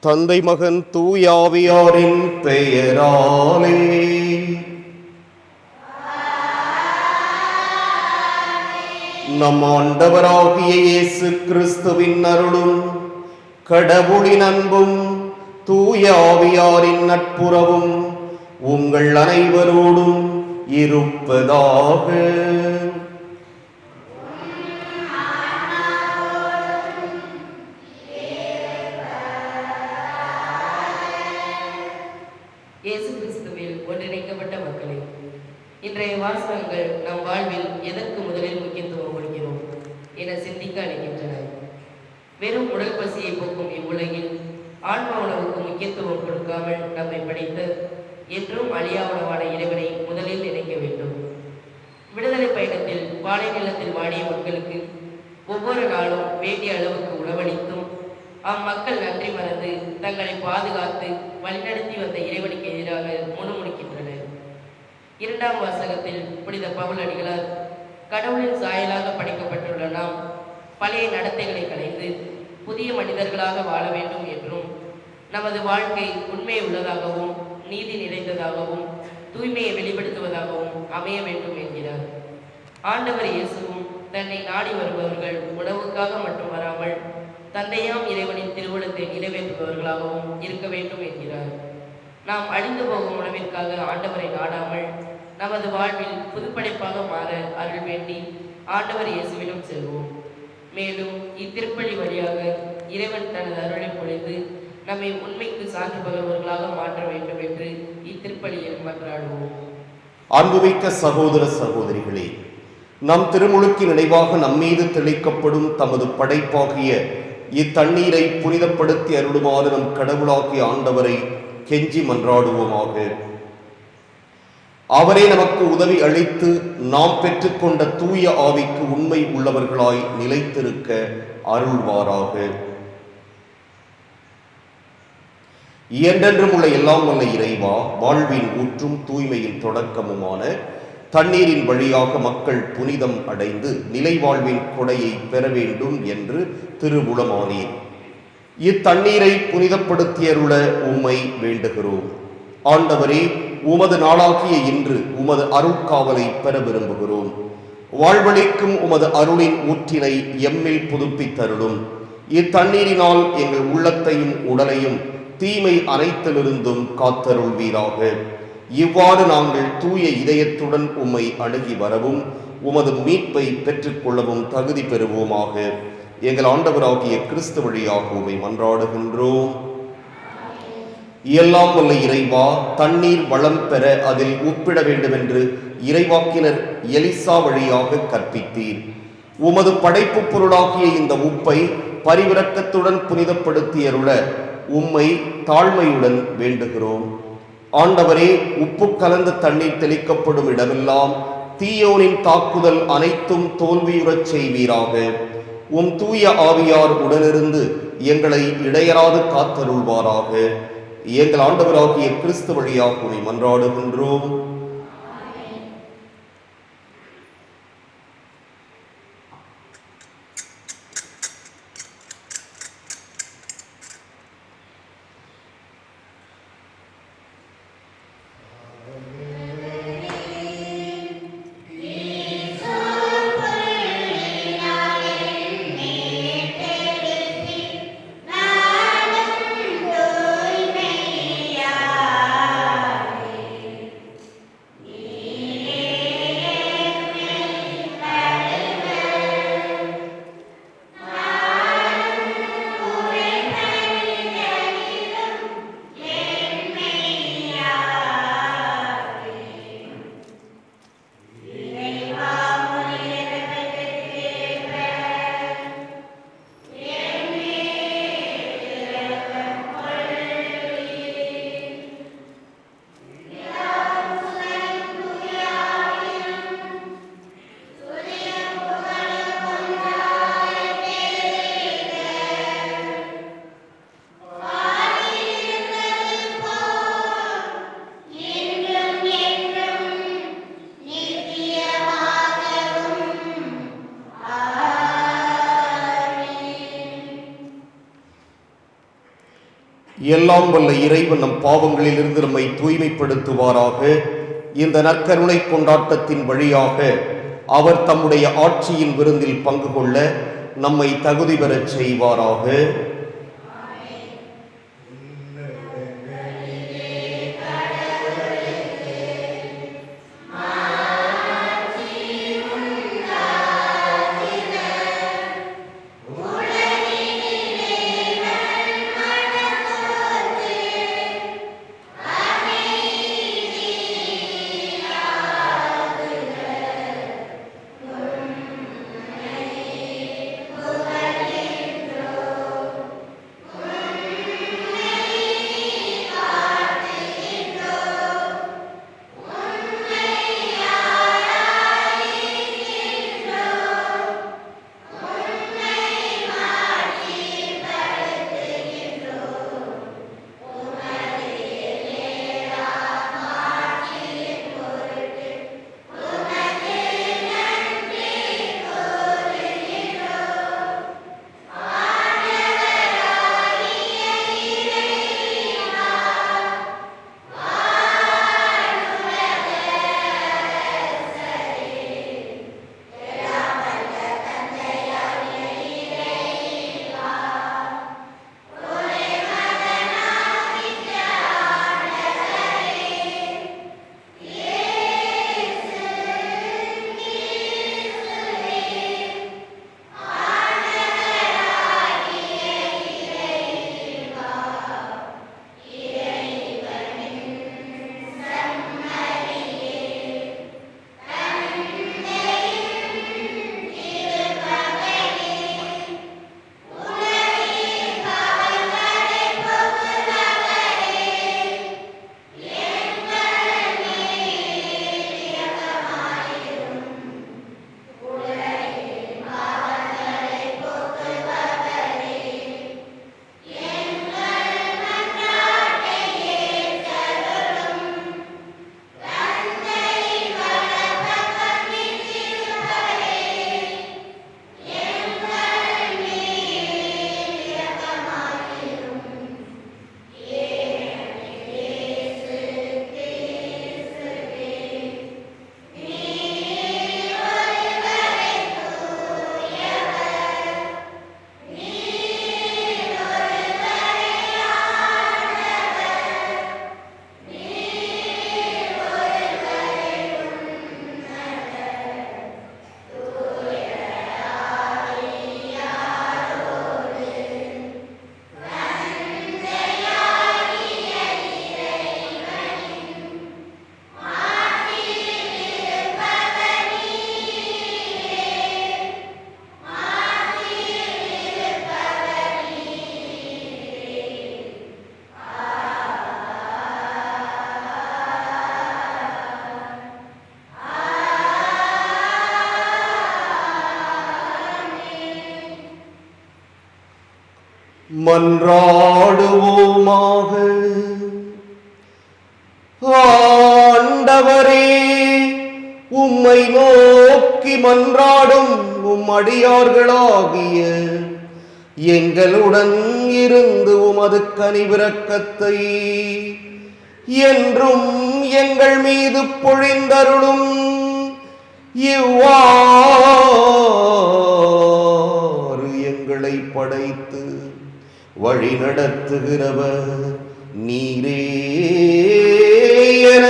தந்தை மகன் தூயாவியாரின் பெயராலே. நம் ஆண்டவராகிய இயேசு கிறிஸ்துவின் அருளும் கடவுளின் அன்பும் தூயாவியாரின் நட்புறவும் உங்கள் அனைவரோடும் இருப்பதாக. இயேசு கிறிஸ்துவில் ஒன்றிணைக்கப்பட்ட மக்களே, இன்றைய வாசகங்கள் நம் வாழ்வில் எதற்கு முதலில் முக்கியத்துவம் கொடுக்கிறோம் என சிந்திக்க அளிக்கின்றன. வெறும் உடல் பசியை போக்கும் இவ்வுலகில் ஆன்ம உணவுக்கு முக்கியத்துவம் கொடுக்காமல் நம்மை படைத்த என்றும் அழியா உணவான இறைவனை முதலில் நினைக்க வேண்டும். விடுதலை பயணத்தில் பாலை நிலத்தில் வாடிய மக்களுக்கு ஒவ்வொரு நாளும் வேண்டிய அளவுக்கு உணவளித்தும் அம்மக்கள் நன்றி மறந்து தங்களை பாதுகாத்து வழிநடத்தி வந்த இறைவனுக்கு எதிராக முணுமுணுக்கின்றனர். இரண்டாம் வாசகத்தில் புனித பவுல் அடிகளார், கடவுளின் சாயலாக படைக்கப்பட்டுள்ள நாம் பழைய நடத்தைகளை களைந்து புதிய மனிதர்களாக வாழ வேண்டும் என்றும் நமது வாழ்க்கை உண்மை உள்ளதாகவும் நீதி நிறைந்ததாகவும் தூய்மையை வெளிப்படுத்துவதாகவும் அமைய வேண்டும் என்கிறார். ஆண்டவர் இயேசுவும் தன்னை நாடி வருபவர்கள் உணவுக்காக மட்டும் வராமல் தந்தையாம் இறைவனின் திருவுளத்தை நிறைவேற்றுபவர்களாகவும் இருக்க வேண்டும் என்கிறார். நாம் அழிந்து போகும் உணவிற்காக ஆண்டவரை நாடாமல் நமது வாழ்வில் புதுப்படைப்பாக மாற அருள் வேண்டி ஆண்டவர் இயேசுவிடம் செல்வோம். மேலும் இத்திருப்பலி வழியாக இறைவன் தனது அருளை பொழிந்து நம்மை உண்மைக்கு சான்று பகர்வர்களாக மாற்ற வேண்டும் என்று இத்திருப்பலியில் மன்றாடுவோம். அன்புமிக்க சகோதர சகோதரிகளே, நம் திருமுழுக்கின் நினைவாக நம்மீது தெளிக்கப்படும் தமது படைப்பாகிய இத்தண்ணீரை புனிதப்படுத்தி அருளுமாறு நம் கடவுளாகிய ஆண்டவரை கெஞ்சி மன்றாடுவோமாக. அவரே நமக்கு உதவி அளித்து நாம் பெற்றுக்கொண்ட தூய ஆவிக்கு உண்மை உள்ளவர்களாய் நிலைத்திருக்க அருள்வாராக. என்றென்றும் உள்ள எல்லாம் வல்ல இறைவா, வாழ்வின் ஊற்றும் தூய்மையின் தொடக்கமுமான தண்ணீரின் வழியாக மக்கள் புனிதம் அடைந்து நிலை வாழ்வின் கொடையை பெற வேண்டும் என்று திருவுளமானீர். இத்தண்ணீரை புனிதப்படுத்தியருள உம்மை வேண்டுகிறோம். ஆண்டவரே, உமது நாளாகிய இன்று உமது அருட்காவலை பெற விரும்புகிறோம். வாழ்வழிக்கும் உமது அருளின் ஊற்றினை எம்மில் புதுப்பித்தருளும். இத்தண்ணீரினால் எங்கள் உள்ளத்தையும் உடலையும் தீமை அனைத்திலிருந்தும் காத்தருள்வீராக. இவ்வாறு நாங்கள் தூய இதயத்துடன் உம்மை அணுகி வரவும் உமது மீட்பை பெற்றுக்கொள்ளவும் தகுதி பெறுவோமாக. எங்கள் ஆண்டவராகிய கிறிஸ்து வழியாக உம்மை மன்றாடுகின்றோம். எல்லாம் வல்ல இறைவா, தண்ணீர் வளம் பெற அதில் உப்பிட வேண்டுமென்று இறைவாக்கினர் எலிசா வழியாக கற்பித்தீர். உமது படைப்பு பொருளாகிய இந்த உப்பை பரிவிரக்கத்துடன் புனிதப்படுத்தியருள உம்மை தாழ்மையுடன் வேண்டுகிறோம். ஆண்டவரே, உப்பு கலந்த தண்ணீர் தெளிக்கப்படும் இடமெல்லாம் தீயோனின் தாக்குதல் அனைத்தும் தோல்வியுறச் செய்வீராக. உம் தூய ஆவியார் உடனிருந்து எங்களை இடையராது காத்தருள்வாராக. எங்கள் ஆண்டவராகிய கிறிஸ்து வழியாக உம்மை மன்றாடுகின்றோம். எல்லாம் வல்ல இறைவன் நம் பாவங்களிலிருந்து நம்மை தூய்மைப்படுத்துவாராக. இந்த நற்கருணை கொண்டாட்டத்தின் வழியாக அவர் தம்முடைய ஆட்சியின் விருந்தில் பங்கு கொள்ள நம்மை தகுதி பெறச் செய்வாராக. மன்றாடுவோமாக. ஆண்டவரே, உம்மை நோக்கி மன்றாடும் உம் அடியார்களாகிய எங்களுடன் இருந்து உமது கனிவிரக்கத்தை என்றும் எங்கள் மீது பொழிந்தருளும். இவ்வாறு எங்களை படைத்து வழி நடத்துகிறவர் நீரே என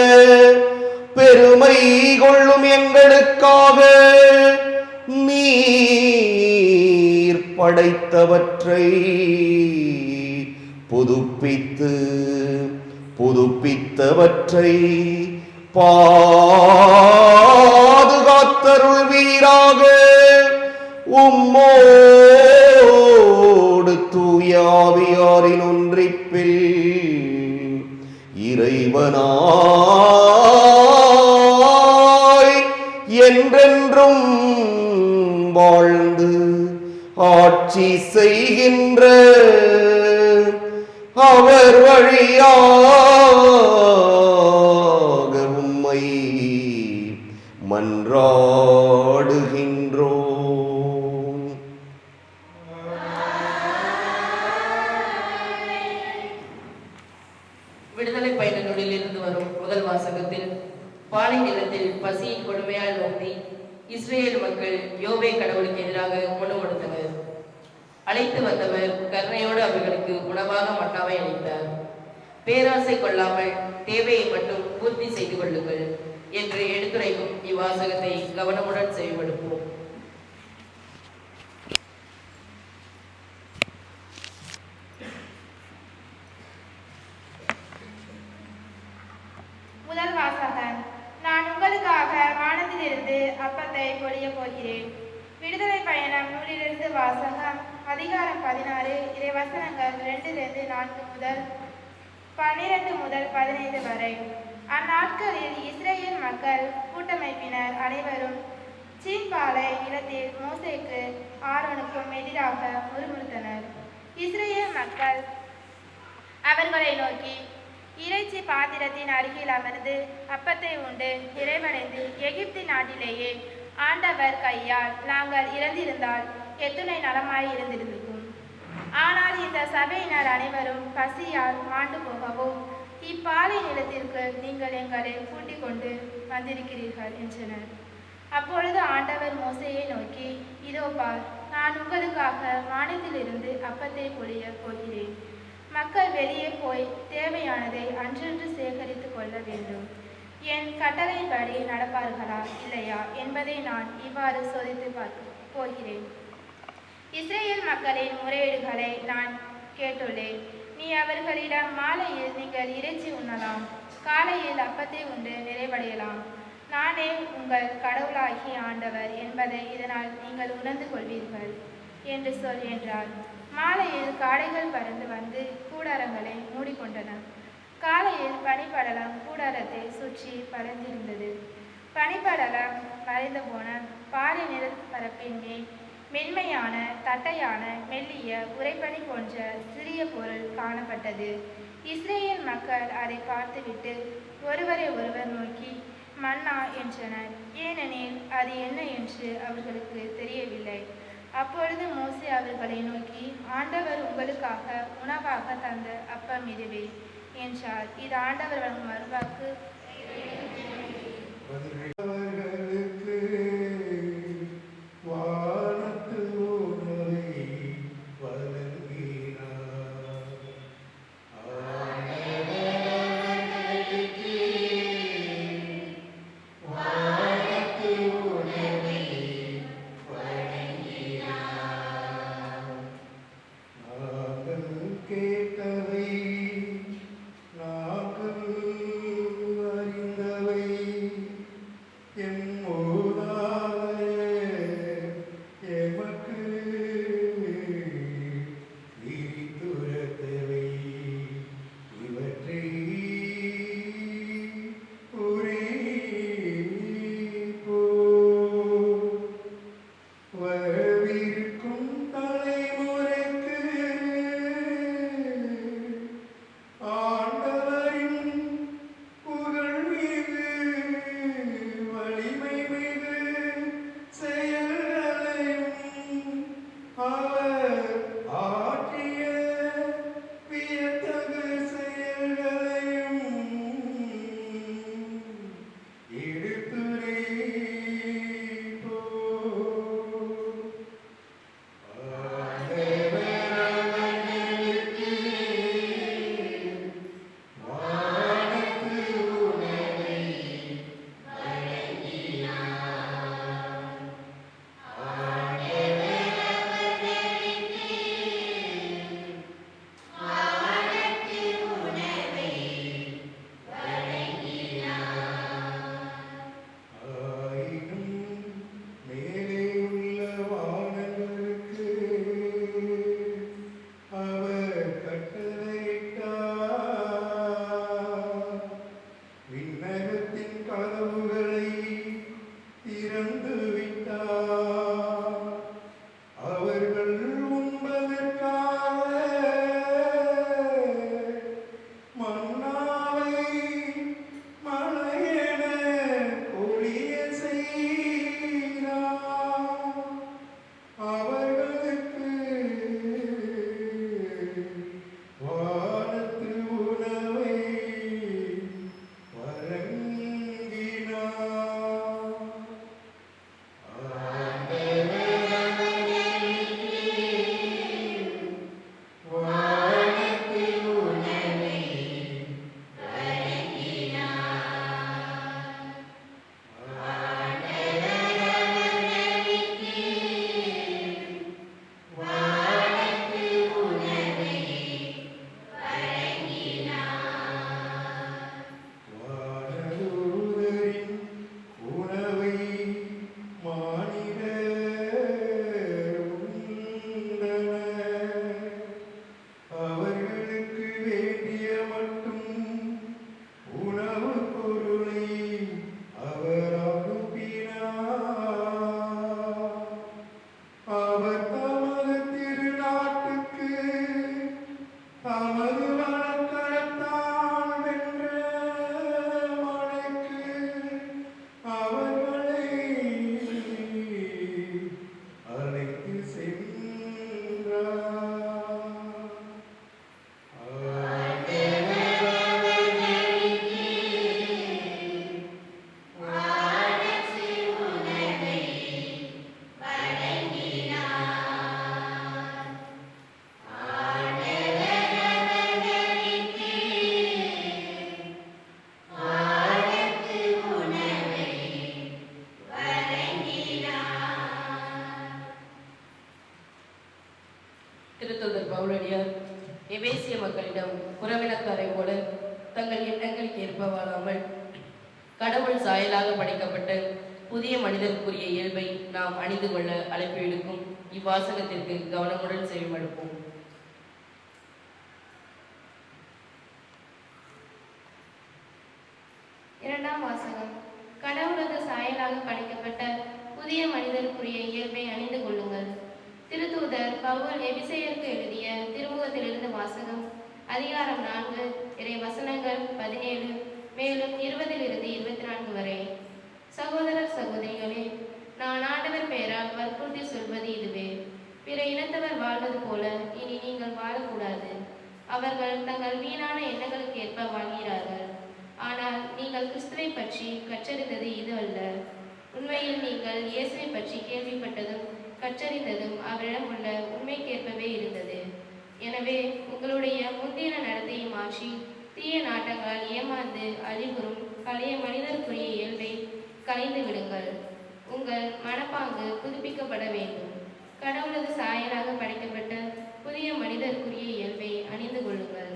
பெருமை கொள்ளும் எங்களுக்காக நீர் படைத்தவற்றை புதுப்பித்தவற்றை பாதுகாத்தருள்வீராக. உம்மோடு தூய ஆவியாரின் ஒன்றிப்பில் இறைவனாய் என்றென்றும் வாழ்ந்து ஆட்சி செய்கின்ற அவர் வழியாக உம்மை மன்றாடுகின்றோம். வல்லமையால் நோக்கி இஸ்ரேல் மக்கள் யோபே கடவுளுக்கு எதிராக முணுமுணுத்தனர். அழைத்து வந்தவர் கருணையோடு அவர்களுக்கு உணவாக மன்னாவை அளித்தார். பேராசை கொள்ளாமல் தேவையை மட்டும் பூர்த்தி செய்து கொள்ளுங்கள் என்று எடுத்துரைக்கும் இவ்வாசகத்தை கவனமுடன் செயல்படுத்துவோம். முதல் வாசகம். நான் உங்களுக்காக வானத்திலிருந்து அப்பத்தை பொழிய போகிறேன். விடுதலை பயணம் நூலிலிருந்து வாசகம். அதிகாரம் 16, இறைவசனங்கள் 2-4 முதல் 12 முதல் 15 வரை. அந்நாட்களில் இஸ்ரேல் மக்கள் கூட்டமைப்பினர் அனைவரும் சீன்பாலை நிலத்தில் மோசேக்கு ஆரோனுக்கும் எதிராக முறுமுறுத்தனர். இஸ்ரேல் மக்கள் அவர்களை நோக்கி, இறைச்சி பாத்திரத்தின் அருகில் அமர்ந்து அப்பத்தை உண்டு நிறைவடைந்து எகிப்து நாட்டிலேயே ஆண்டவர் கையால் நாங்கள் இறந்திருந்தால் எத்துணை நலமாய் இருந்திருக்கும். ஆனால் இந்த சபையினர் அனைவரும் பசியால் மாண்டு போகவோ இப்பாலை நிலத்திற்கு நீங்கள் எங்களை கூட்டிக் கொண்டு வந்திருக்கிறீர்கள் என்றனர். அப்பொழுது ஆண்டவர் மோசேயை நோக்கி, இதோ பார், நான் உங்களுக்காக வானத்திலிருந்து அப்பத்தை பொழிய போகிறேன். மக்கள் வெளியே போய் தேவையானதை அன்றன்று சேகரித்து கொள்ள வேண்டும். என் கட்டளைப்படி நடப்பார்களா இல்லையா என்பதை நான் இவ்வாறு சோதித்து பார்க்க போகிறேன். இஸ்ரேல் மக்களின் முறையீடுகளை நான் கேட்டுள்ளேன். நீ அவர்களிடம், மாலையில் நீங்கள் இறைச்சி உண்ணலாம், காலையில் அப்பத்தை உண்டு நிறைவடையலாம், நானே உங்கள் கடவுளாகிய ஆண்டவர் என்பதை இதனால் நீங்கள் உணர்ந்து கொள்வீர்கள் என்று சொல் என்றார். மாலையில் காடைகள் பறந்து வந்து கூடாரங்களை மூடிக்கொண்டன. காலையில் பனிப்படலம் கூடாரத்தை சுற்றி பறந்திருந்தது. பனிப்படலம் மறைந்து போன பாறை நிலப்பரப்பின் மேல் மென்மையான தட்டையான மெல்லிய உறைபனி போன்ற சிறிய பொருள் காணப்பட்டது. இஸ்ரேல் மக்கள் அதை பார்த்துவிட்டு ஒருவரை ஒருவர் நோக்கி மன்னா என்றனர். ஏனெனில் அது என்ன என்று அவர்களுக்கு தெரியவில்லை. அப்பொழுது மோசே அவர்களை நோக்கி, ஆண்டவர் உங்களுக்காக உணவாக தந்த அப்பம் இதுவே என்றார். இது ஆண்டவர் வழங்கும் அருள்வாக்கு. திருத்தூதர் பவுலடியார் எபேசிய மக்களிடம் புறவினத்தாரை போல தங்கள் எண்ணங்களுக்கு ஏற்ப வாழாமல் கடவுள் சாயலாக படைக்கப்பட்ட புதிய மனிதருக்குரிய இயல்பை நாம் அணிந்து கொள்ள அழைப்பு விடுக்கும் இவ்வாசகத்திற்கு கவனமுடன் செவிமடுப்போம். இரண்டாம் வாசகம். கடவுளது சாயலாக படைக்கப்பட்ட புதிய மனிதருக்குரிய இயல்பை அணிந்து கொள்ளுங்கள். திருத்தூதர் பவுல் எபிசேயருக்கு எழுதிய திருமுகத்திலிருந்து வாசகம். அதிகாரம் 4 இறை வசனங்கள் 17 மேலும் 20 24 வரை. சகோதரர் சகோதரிகளே, நான் ஆண்டவர் பெயரால் வற்புறுத்தி சொல்வது இதுவே: பிற இனத்தவர் வாழ்வது போல இனி நீங்கள் வாழக்கூடாது. அவர்கள் தங்கள் வீணான எண்ணங்களுக்கு ஏற்ப வாழ்கிறார்கள். ஆனால் நீங்கள் கிறிஸ்துவை பற்றி கற்றறிந்தது இது அல்ல. உண்மையில் நீங்கள் இயேசுவை பற்றி கேள்விப்பட்டதும் கற்றறிந்ததும் அவரிடம் உள்ள உண்மைக்கேற்பவே இருந்தது. எனவே உங்களுடைய முந்தின நடத்தையை மாற்றி தீய நாட்டங்களால் ஏமாந்து அழிவுறும் பழைய மனிதருக்குரிய இயல்பை கலைந்து விடுங்கள். உங்கள் மனப்பாங்கு புதுப்பிக்கப்பட வேண்டும். கடவுளது சாயலாக படைக்கப்பட்ட புதிய மனிதருக்குரிய இயல்பை அணிந்து கொள்ளுங்கள்.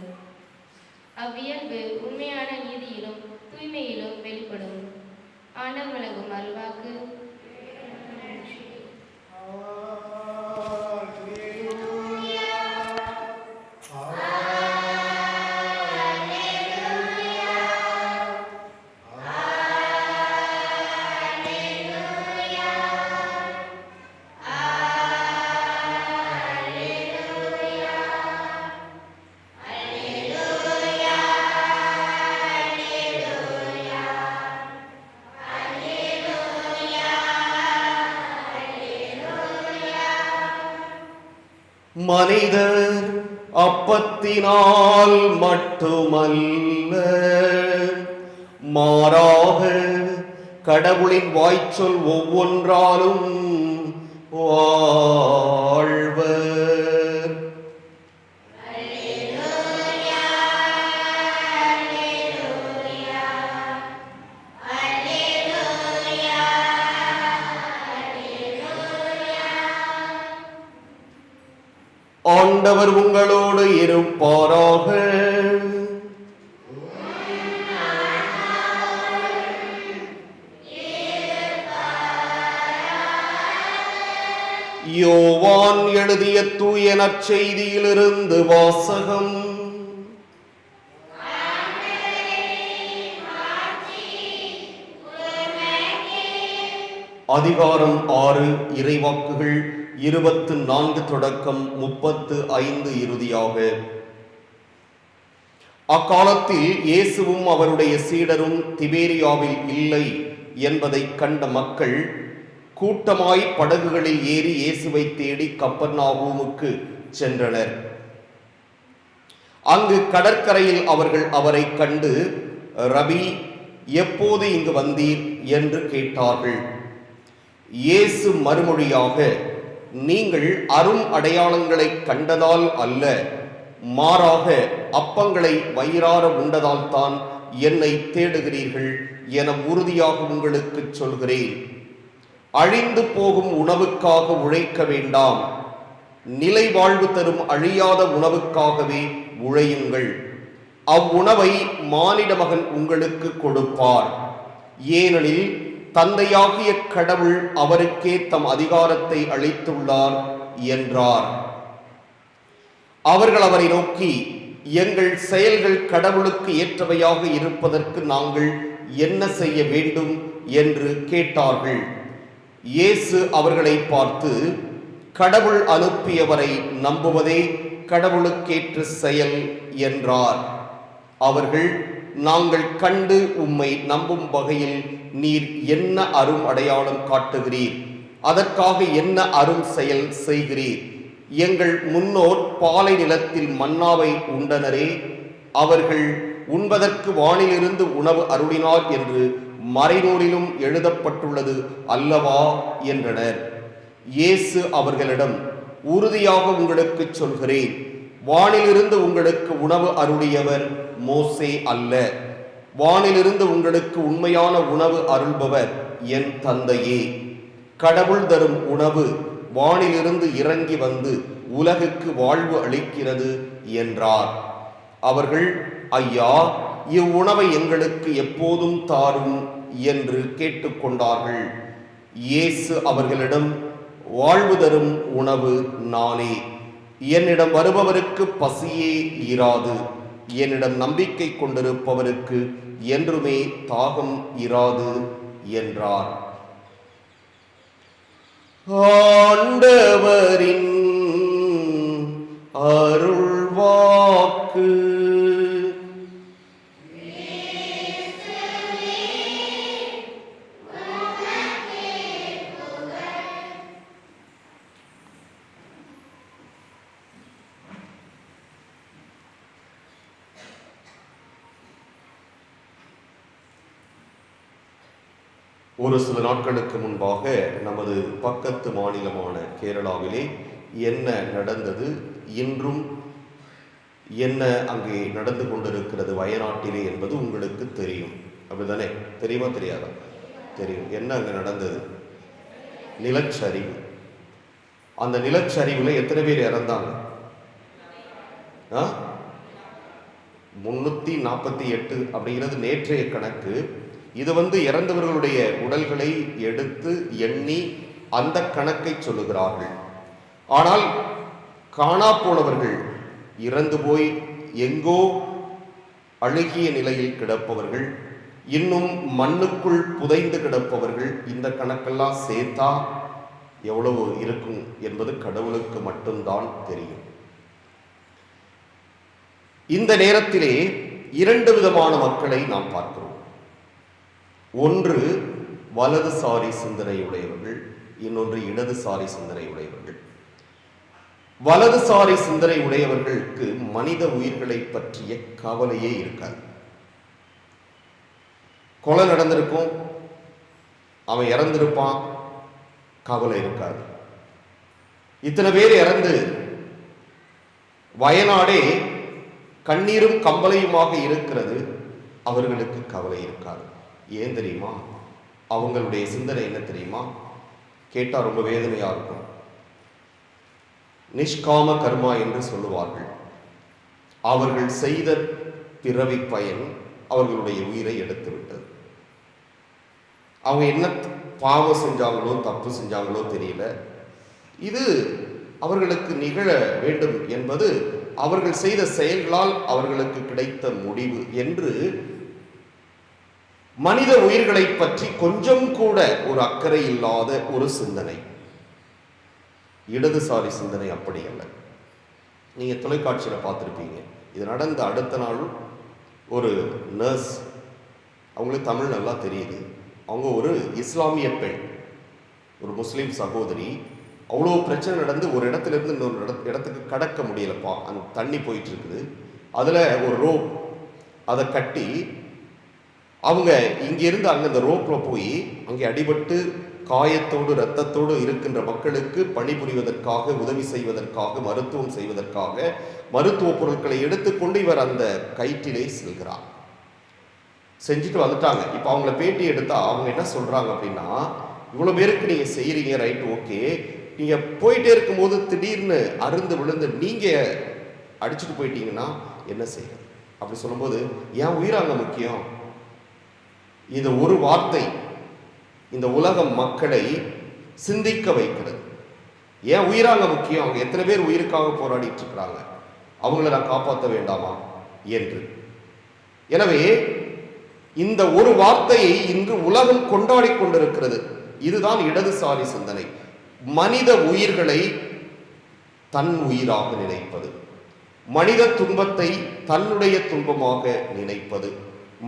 அவ்வியல்பு உண்மையான நீதியிலும் தூய்மையிலும் வெளிப்படும். ஆண்டவர் வழங்கும் அருள்வாக்கு. மனிதர் அப்பத்தினால் மட்டுமல்ல, மாறாக கடவுளின் வாய்ச்சொல் ஒவ்வொன்றாலும் வாழ்வர். ஆண்டவர் உங்களோடு இருப்பாராக. யோவான் எழுதிய தூய நற்செய்தியிலிருந்து வாசகம். அதிகாரம் 6 இறைவாக்குகள் 24 தொடக்கம் 35 இறுதியாக. அக்காலத்தில் இயேசுவும் அவருடைய சீடரும் திபேரியாவில் இல்லை என்பதை கண்ட மக்கள் கூட்டமாய் படகுகளில் ஏறி இயேசுவை தேடி கப்பர்நாகூமுக்கு சென்றனர். அங்கு கடற்கரையில் அவர்கள் அவரை கண்டு, ரபி, எப்போது இங்கு வந்தீர் என்று கேட்டார்கள். இயேசு மறுமொழியாக, நீங்கள் அரும் அடையாளங்களை கண்டதால் அல்ல, மாறாக அப்பங்களை வயிறார உண்டதால் தான் என்னை தேடுகிறீர்கள் என உறுதியாக உங்களுக்கு சொல்கிறேன். அழிந்து போகும் உணவுக்காக உழைக்க வேண்டாம், நிலை வாழ்வு தரும் அழியாத உணவுக்காகவே உழையுங்கள். அவ்வுணவை மானிட மகன் உங்களுக்கு கொடுப்பார். ஏனெனில் தந்தையாகிய கடவுள் அவருக்கே தம் அதிகாரத்தை அளித்துள்ளார் என்றார். அவர்கள் அவரை நோக்கி, எங்கள் செயல்கள் கடவுளுக்கு ஏற்றவையாக இருப்பதற்கு நாங்கள் என்ன செய்ய வேண்டும் என்று கேட்டார்கள். இயேசு அவர்களை பார்த்து, கடவுள் அனுப்பியவரை நம்புவதே கடவுளுக்கேற்ற செயல் என்றார். அவர்கள், நாங்கள் கண்டு உம்மை நம்பும் வகையில் நீர் என்ன அரும் அடையாளம் காட்டுகிறீர்? அதற்காக என்ன அரும் செயல் செய்கிறீர்? எங்கள் முன்னோர் பாலை நிலத்தில் மன்னாவை உண்டனரே, அவர்கள் உண்பதற்கு வானிலிருந்து உணவு அருளினார் என்று மறைநூலிலும் எழுதப்பட்டுள்ளது அல்லவா என்றனர். இயேசு அவர்களிடம், உறுதியாக உங்களுக்கு சொல்கிறேன், வானிலிருந்து உங்களுக்கு உணவு அருளியவர் மோசே அல்ல, வானிலிருந்து உங்களுக்கு உண்மையான உணவு அருள்பவர் என் தந்தையே. கடவுள் தரும் உணவு வானிலிருந்து இறங்கி வந்து உலகுக்கு வாழ்வு அளிக்கிறது என்றார். அவர்கள், ஐயா, இவ்வுணவை எங்களுக்கு எப்போதும் தாரும் என்று கேட்டுக்கொண்டார்கள். இயேசு அவர்களிடம், வாழ்வு தரும் உணவு நானே. என்னிடம் வருபவருக்கு பசியே இராது. என்னிடம் நம்பிக்கை கொண்டிருப்பவருக்கு என்றுமே தாகம் இராது என்றார். ஆண்டவரின் அருள்வாக்கு. ஒரு சில நாட்களுக்கு முன்பாக நமது பக்கத்து மாநிலமான கேரளாவிலே என்ன நடந்தது, இன்றும் என்ன அங்கே நடந்து கொண்டிருக்கிறது வயநாட்டிலே என்பது உங்களுக்கு தெரியும். அப்படிதானே? தெரியுமா தெரியாதா? தெரியும். என்ன அங்கே நடந்தது? நிலச்சரிவு. அந்த நிலச்சரிவுல எத்தனை பேர் இறந்தாங்க? 348 அப்படிங்கிறது நேற்றைய கணக்கு. இது இறந்தவர்களுடைய உடல்களை எடுத்து எண்ணி அந்த கணக்கை சொல்லுகிறார்கள். ஆனால் காணா போனவர்கள், இறந்து போய் எங்கோ அழுகிய நிலையில் கிடப்பவர்கள், இன்னும் மண்ணுக்குள் புதைந்து கிடப்பவர்கள், இந்த கணக்கெல்லாம் சேர்த்தா எவ்வளவு இருக்கும் என்பது கடவுளுக்கு மட்டும்தான் தெரியும். இந்த நேரத்திலே 2 விதமான மக்களை நாம் பார்க்கிறோம். ஒன்று வலதுசாரி சிந்தனையுடையவர்கள், இன்னொன்று இடதுசாரி சிந்தனை உடையவர்கள். வலதுசாரி சிந்தனை உடையவர்களுக்கு மனித உயிர்களை பற்றிய கவலையே இருக்காது. கொலை நடந்திருக்கும், அவன் இறந்திருப்பான், கவலை இருக்காது. இத்தனை பேர் இறந்து வயநாடே கண்ணீரும் கம்பளையுமாக இருக்கிறது, அவர்களுக்கு கவலை இருக்காது. ஏன் தெரியுமா? அவங்களுடைய சிந்தனை என்ன தெரியுமா? கேட்டால் ரொம்ப வேதனையா இருக்கும். நிஷ்காம கர்மா என்று சொல்லுவார்கள். அவர்கள் செய்த பிறவி பயன் அவர்களுடைய உயிரை எடுத்து விட்டது. அவங்க என்ன பாவம் செஞ்சாங்களோ தப்பு செஞ்சாங்களோ தெரியல. இது அவர்களுக்கு நிகழ வேண்டும் என்பது அவர்கள் செய்த செயல்களால் அவர்களுக்கு கிடைத்த முடிவு என்று மனித உயிர்களை பற்றி கொஞ்சம் கூட ஒரு அக்கறை இல்லாத ஒரு சிந்தனை. இடதுசாரி சிந்தனை அப்படி அல்ல. நீங்க தொலைக்காட்சியில் பார்த்துருப்பீங்க. இது நடந்த அடுத்த நாள் ஒரு நர்ஸ், அவங்களுக்கு தமிழ் நல்லா தெரியுது, அவங்க ஒரு இஸ்லாமிய பெண், ஒரு முஸ்லீம் சகோதரி, அவ்வளோ பிரச்சனை நடந்து ஒரு இடத்துல இருந்து இன்னொரு இடத்துக்கு கடக்க முடியலப்பா, அந்த தண்ணி போயிட்டு இருக்குது, அதில் ஒரு ரோப் அதை கட்டி அவங்க இங்கிருந்து அங்கே அந்த ரோப்பில் போய் அங்கே அடிபட்டு காயத்தோடு இரத்தத்தோடு இருக்கின்ற மக்களுக்கு பணிபுரிவதற்காக, உதவி செய்வதற்காக, மருத்துவம் செய்வதற்காக மருத்துவ பொருட்களை எடுத்துக்கொண்டு இவர் அந்த கயிற்றிலே செல்கிறார். செஞ்சுட்டு வந்துட்டாங்க. இப்போ அவங்கள பேட்டி எடுத்தா அவங்க என்ன சொல்றாங்க அப்படின்னா, இவ்வளோ பேருக்கு நீங்கள் செய்கிறீங்க, ரைட், ஓகே, நீங்கள் போயிட்டே இருக்கும்போது திடீர்னு அருந்து விழுந்து நீங்கள் அடிச்சுட்டு போயிட்டீங்கன்னா என்ன செய்யுங்க அப்படி சொல்லும்போது, ஏன் உயிராங்க முக்கியம். இந்த ஒரு வார்த்தை இந்த உலக மக்களை சிந்திக்க வைக்கிறது. ஏன் உயிராங்க முக்கியம், அவங்க எத்தனை பேர் உயிருக்காக போராடிட்டு இருக்கிறாங்க, அவங்கள நான் காப்பாற்ற வேண்டாமா என்று. எனவே இந்த ஒரு வார்த்தையை இன்று உலகம் கொண்டாடி கொண்டிருக்கிறது. இதுதான் இடதுசாரி சிந்தனை. மனித உயிர்களை தன் உயிராக நினைப்பது, மனித துன்பத்தை தன்னுடைய துன்பமாக நினைப்பது,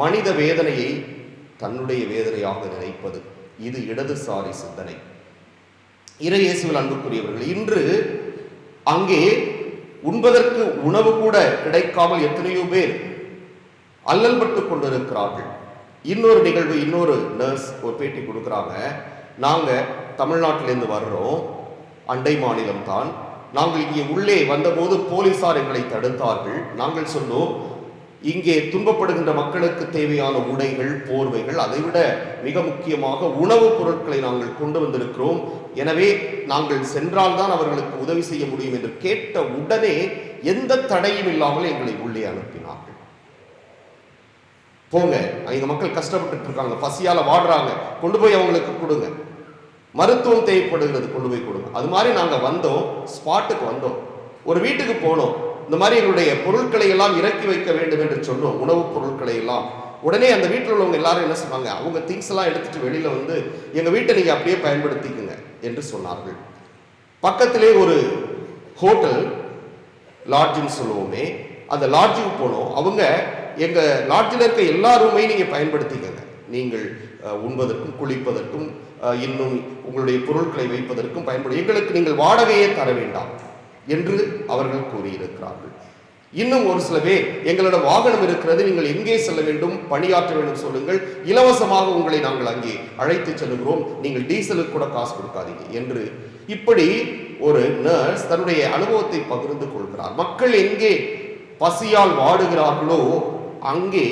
மனித வேதனையை தன்னுடைய வேதனையாக நினைப்பது, இது இடதுசாரி சிந்தனை. இறை இயேசுவில் அன்புக்குரியவர்கள், இன்று அங்கே உண்பதற்கு உணவு கூட கிடைக்காமல் எத்தனையோ பேர் அல்லல் பட்டு கொண்டிருக்கிறார்கள். இன்னொரு நிகழ்வு, இன்னொரு நர்ஸ் ஒரு பேட்டி கொடுக்குறாங்க. நாங்கள் தமிழ்நாட்டிலிருந்து வர்றோம், அண்டை மாநிலம் தான். நாங்கள் இங்கே உள்ளே வந்தபோது போலீசார் எங்களை தடுத்தார்கள். நாங்கள் சொன்னோம், இங்கே துன்பப்படுகின்ற மக்களுக்கு தேவையான உடைகள், போர்வைகள், அதைவிட மிக முக்கியமாக உணவுப் பொருட்களை நாங்கள் கொண்டு வந்திருக்கிறோம். எனவே நாங்கள் சென்றால்தான் அவர்களுக்கு உதவி செய்ய முடியும் என்று கேட்ட உடனே எந்த தடையும் இல்லாமல் எங்களை உள்ளே அனுப்பினார்கள். போங்க, இந்த மக்கள் கஷ்டப்பட்டு இருக்காங்க, பசியால வாடுறாங்க, கொண்டு போய் அவங்களுக்கு கொடுங்க. மருத்துவம் தேவைப்படுகிறது, கொண்டு போய் கொடுங்க. அது மாதிரி நாங்க வந்தோம், ஸ்பாட்டுக்கு வந்தோம், ஒரு வீட்டுக்கு போனோம். இந்த மாதிரி எங்களுடைய பொருட்களை எல்லாம் இறக்கி வைக்க வேண்டும் என்று சொன்னோம், உணவுப் பொருட்களை எல்லாம். உடனே அந்த வீட்டில் உள்ளவங்க எல்லாரும் என்ன சொன்னாங்க, அவங்க திங்ஸ் எல்லாம் எடுத்துட்டு வெளியில வந்து எங்க வீட்டை நீங்க அப்படியே பயன்படுத்திக்குங்க என்று சொன்னார்கள். பக்கத்திலே ஒரு ஹோட்டல், லாட்ஜுன்னு சொல்லுவோமே, அந்த லாட்ஜுக்கு போனோம். அவங்க எங்க லாட்ஜில் இருக்க எல்லா ரூமையும் நீங்க பயன்படுத்திக்கங்க, நீங்கள் உண்பதற்கும் குளிப்பதற்கும் இன்னும் உங்களுடைய பொருட்களை வைப்பதற்கும் பயன்படும், எங்களுக்கு நீங்கள் வாடகையே தர வேண்டாம் என்று அவர்கள் கூறியிருக்கிறார்கள். இன்னும் ஒரு சில பேர், எங்களிடம் வாகனம் இருக்கிறது, நீங்கள் எங்கே செல்ல வேண்டும், பணியாற்ற வேண்டும் சொல்லுங்கள், இலவசமாக உங்களை நாங்கள் அங்கே அழைத்து செல்கிறோம், நீங்கள் டீசலுக்கு கூட காசு கொடுக்காதீங்க என்று இப்படி ஒரு நர்ஸ் தன்னுடைய அனுபவத்தை பகிர்ந்து கொள்கிறார். மக்கள் எங்கே பசியால் வாடுகிறார்களோ அங்கே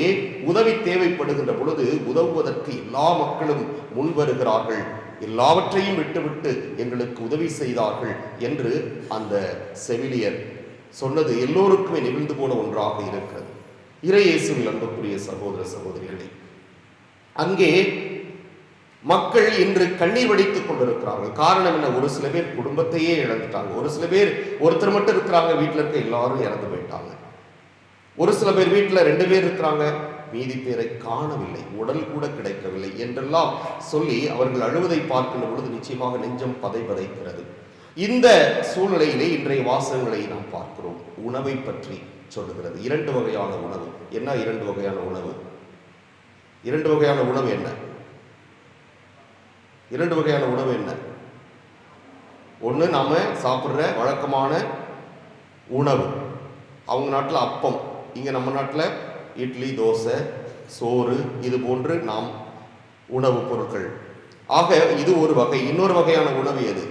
உதவி தேவைப்படுகின்ற பொழுது உதவுவதற்கு எல்லா மக்களும் முன் வருகிறார்கள், எல்லாவற்றையும் விட்டுவிட்டு எங்களுக்கு உதவி செய்தார்கள் என்று அந்த செவிலியர் சொன்னது எல்லோருக்குமே நிகழ்ந்து போன ஒன்றாக இருக்கிறது. இறை இயேசுவில் அன்புக்குரிய சகோதர சகோதரிகளே, அங்கே மக்கள் இன்று கண்ணீர் வடித்துக் கொண்டிருக்கிறார்கள். காரணம் என்ன? ஒரு சில பேர் குடும்பத்தையே இழந்துட்டாங்க, ஒரு சில பேர் ஒருத்தர் மட்டும் இருக்கிறாங்க, வீட்டில் இருக்க எல்லாரும் இறந்து போயிட்டாங்க. ஒரு சில பேர் வீட்டில் 2 பேர் இருக்கிறாங்க, மீதி பேரை காணவில்லை, உடல் கூட கிடைக்கவில்லை என்றெல்லாம் சொல்லி அவர்கள் அழுவதை பார்க்கின்ற பொழுது நிச்சயமாக நெஞ்சம் பதைக்கிறது. இந்த சூழ்நிலையிலே இன்றைய வாசகங்களை நாம் பார்க்கிறோம். உணவை பற்றி சொல்லுகிறது. 2 வகையான உணவு. என்ன 2 வகையான உணவு? 2 வகையான உணவு என்ன? 2 வகையான உணவு என்ன? ஒன்று நாம சாப்பிட்ற வழக்கமான உணவு, அவங்க நாட்டில் அப்பம், இங்கே நம்ம நாட்டில் இட்லி, தோசை, சோறு, இது போன்று நாம் உணவுப் பொருட்கள். ஆக இது ஒரு வகை. இன்னொரு வகையான உணவு எது?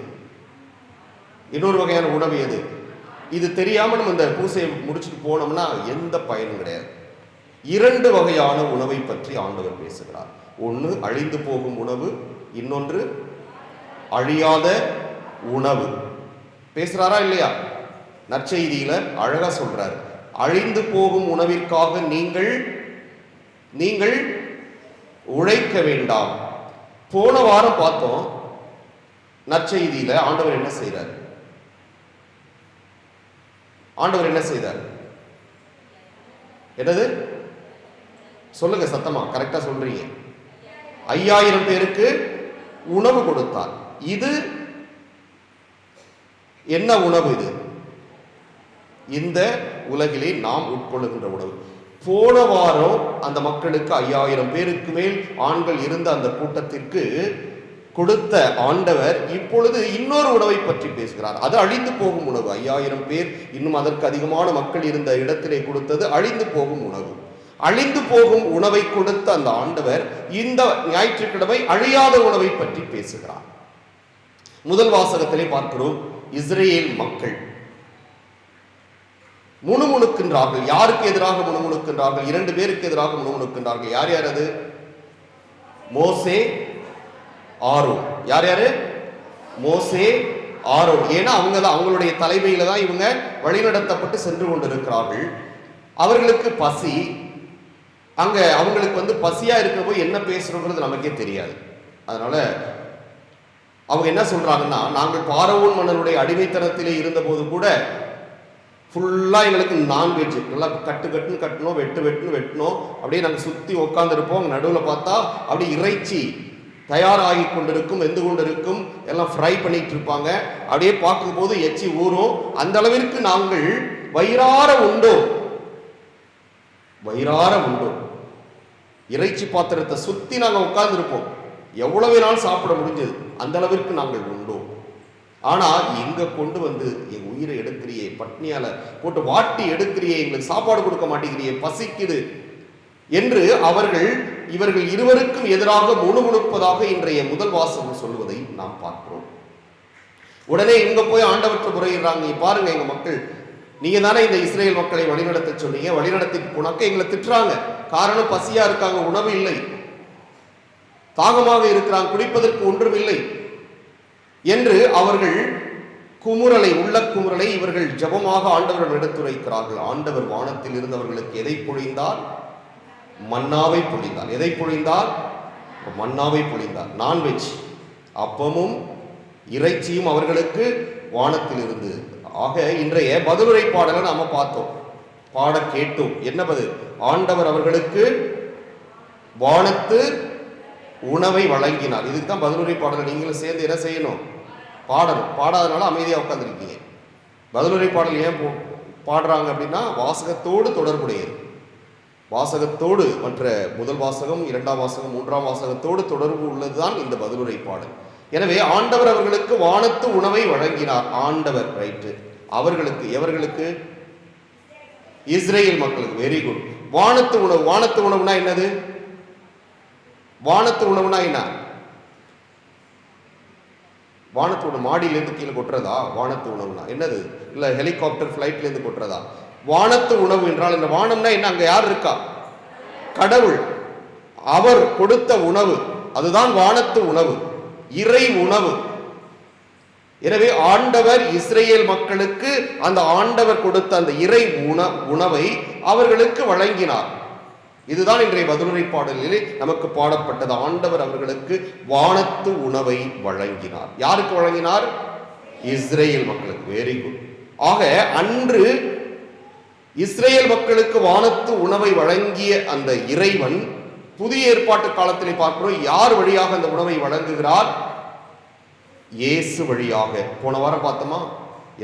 இன்னொரு வகையான உணவு எது? இது தெரியாமல் நம்ம இந்த பூசையை முடிச்சுட்டு போனோம்னா எந்த பயனும் கிடையாது. 2 வகையான உணவை பற்றி ஆண்டவர் பேசுகிறார். ஒன்று அழிந்து போகும் உணவு, இன்னொன்று அழியாத உணவு. பேசுறாரா இல்லையா? நற்செய்தியில அழகா சொல்றாரு, அழிந்து போகும் உணவிற்காக நீங்கள் உழைக்க வேண்டாம். போன வாரம் பார்த்தோம், நற்செய்தியில ஆண்டவர் என்ன செய்றார்? ஆண்டவர் என்ன செய்தார்? என்னது சொல்லுங்க சத்தமா, கரெக்டா சொல்றீங்க. 5000 பேருக்கு உணவு கொடுத்தார். இது என்ன உணவு? இது இந்த உலகிலே நாம் உட்கொள்ளுகின்ற உணவு. போன வாரம் அந்த மக்களுக்கு 5000 பேருக்கு மேல் ஆண்கள் இருந்த அந்த கூட்டத்திற்கு கொடுத்த ஆண்டவர் இப்பொழுது இன்னொரு உணவை பற்றி பேசுகிறார். அது அழிந்து போகும் உணவு. 5000 பேர் இன்னும் அதற்கு அதிகமான மக்கள் இருந்த இடத்திலே கொடுத்தது அழிந்து போகும் உணவு. அழிந்து போகும் உணவை கொடுத்த அந்த ஆண்டவர் இந்த ஞாயிற்றுக்கிழமை அழியாத உணவை பற்றி பேசுகிறார். முதல் வாசகத்திலே பார்க்கிறோம், இஸ்ரேல் மக்கள் முணுமுணுக்கின்றார்கள். யாருக்கு எதிராக முணுமுணுக்கின்றார்கள்? 2 பேருக்கு எதிராக முணுமுணுக்கின்றார்கள். யார் யார் அது? மோசே, ஆரோன். யார் யாரு? மோசே, ஆரோன். ஏன்னா அவங்களுடைய தலைமையில தான் இவங்க வழிநடத்தப்பட்டு சென்று கொண்டிருக்கிறார்கள். அவர்களுக்கு பசி, அங்க அவங்களுக்கு பசியா இருக்கிறப்போ என்ன பேசுறோங்கிறது நமக்கே தெரியாது. அதனால அவங்க என்ன சொல்றாங்கன்னா, நாங்கள் பார்வோன் மன்னனுடைய அடிமைத்தனத்திலே இருந்த போது கூட ஃபுல்லா எங்களுக்கு நான்வெஜ் நல்லா கட்டுன்னு கட்டணும், வெட்டுன்னு வெட்டணும், அப்படியே நாங்கள் சுற்றி உட்காந்துருப்போம். நடுவில் பார்த்தா அப்படியே இறைச்சி தயாராகி கொண்டிருக்கும், வெந்து கொண்டிருக்கும், எல்லாம் ஃப்ரை பண்ணிட்டு இருப்பாங்க. அப்படியே பார்க்கும்போது எச்சி ஊறும். அந்த அளவிற்கு நாங்கள் வயிறார உண்டோம். இறைச்சி பாத்திரத்தை சுற்றி நாங்கள் உட்கார்ந்துருப்போம். எவ்வளவு நாள் சாப்பிட முடிஞ்சது, அந்த அளவிற்கு நாங்கள் உண்டோம். ஆனா எங்க கொண்டு என் உயிரை எடுக்கிறியே, பட்னியால போட்டு வாட்டி எடுக்கிறியே, எங்களுக்கு சாப்பாடு கொடுக்க மாட்டேங்கிறியே, பசிக்குது என்று இவர்கள் இருவருக்கும் எதிராக முணுமுணுப்பதாக இன்றைய முதல் வாசகம் சொல்வதை நாம் பார்க்கிறோம். உடனே இங்க போய் ஆண்டவற்றை முறையிடுறாங்க, பாருங்க எங்க மக்கள் நீங்க தானே இந்த இஸ்ரேல் மக்களை வழிநடத்த சொன்னீங்க, வழிநடத்திட்டு போனாக்க எங்களை திட்டுறாங்க. காரணம் பசியா இருக்காங்க, உணவு இல்லை, தாகமாக இருக்கிறாங்க, குடிப்பதற்கு ஒன்றும் இல்லை என்று அவர்கள் குமுறலை, உள்ள குமுறலை இவர்கள் ஜபமாக ஆண்டவரிடம் எடுத்துரைக்கிறார்கள். ஆண்டவர் வானத்தில் இருந்தவர்களுக்கு எதை பொழிந்தார்? மன்னாவை பொழிந்தார். எதை பொழிந்தார்? மன்னாவை பொழிந்தார். நான்வெஜ், அப்பமும் இறைச்சியும் அவர்களுக்கு வானத்தில் இருந்து. ஆக இன்றைய பதிலுரை பாடலை நாம பார்த்தோம், பாட கேட்டோம். என்ன பதில்? ஆண்டவர் அவர்களுக்கு வானத்து உணவை வழங்கினார். இதுக்கு தான் பதிலுரை பாடலை நீங்களும் சேர்ந்து என்ன செய்யணும்? பாடணும். பாடாதனால அமைதியாக உட்காந்துருக்கீங்க. பதிலுரை பாடல் ஏன் பாடுறாங்க அப்படின்னா வாசகத்தோடு தொடர்புடையது. வாசகத்தோடு, மற்ற முதல் வாசகம், இரண்டாம் வாசகம், மூன்றாம் வாசகத்தோடு தொடர்பு உள்ளதுதான் இந்த பதிலுரை பாடல். எனவே ஆண்டவர் அவர்களுக்கு வானத்து உணவை வழங்கினார். ஆண்டவர், ரைட்டு. அவர்களுக்கு, எவர்களுக்கு? இஸ்ரேல் மக்களுக்கு. Very good. வானத்து உணவு. வானத்து உணவுனா என்னது? வானத்து உணவுனா என்ன? வானத்து உணவு மாடியிலேருந்து கீழே கொட்டுறதா? வானத்து உணவுனா என்னது? இல்லை ஹெலிகாப்டர் ஃப்ளைட்லேருந்து கொட்டுறதா? வானத்து உணவு என்றால் இந்த வானம்னா என்ன? அங்கே யார் இருக்கா? கடவுள். அவர் கொடுத்த உணவு, அதுதான் வானத்து உணவு, இறை உணவு. எனவே ஆண்டவர் இஸ்ரேல் மக்களுக்கு அந்த ஆண்டவர் கொடுத்த அந்த இறை உணவை அவர்களுக்கு வழங்கினார். இதுதான் இன்றைய பதிலுரை பாடலிலே நமக்கு பாடப்பட்டது. ஆண்டவர் அவர்களுக்கு வானத்து உணவை வழங்கினார். யாருக்கு வழங்கினார்? இஸ்ரேல் மக்களுக்கு. Very good. ஆக அன்று இஸ்ரேல் மக்களுக்கு வானத்து உணவை வழங்கிய அந்த இறைவன் புதிய ஏற்பாட்டு காலத்திலே பார்க்கிறோம், யார் வழியாக அந்த உணவை வழங்குகிறார்? இயேசு வழியாக. போன வாரம் பார்த்தோமா,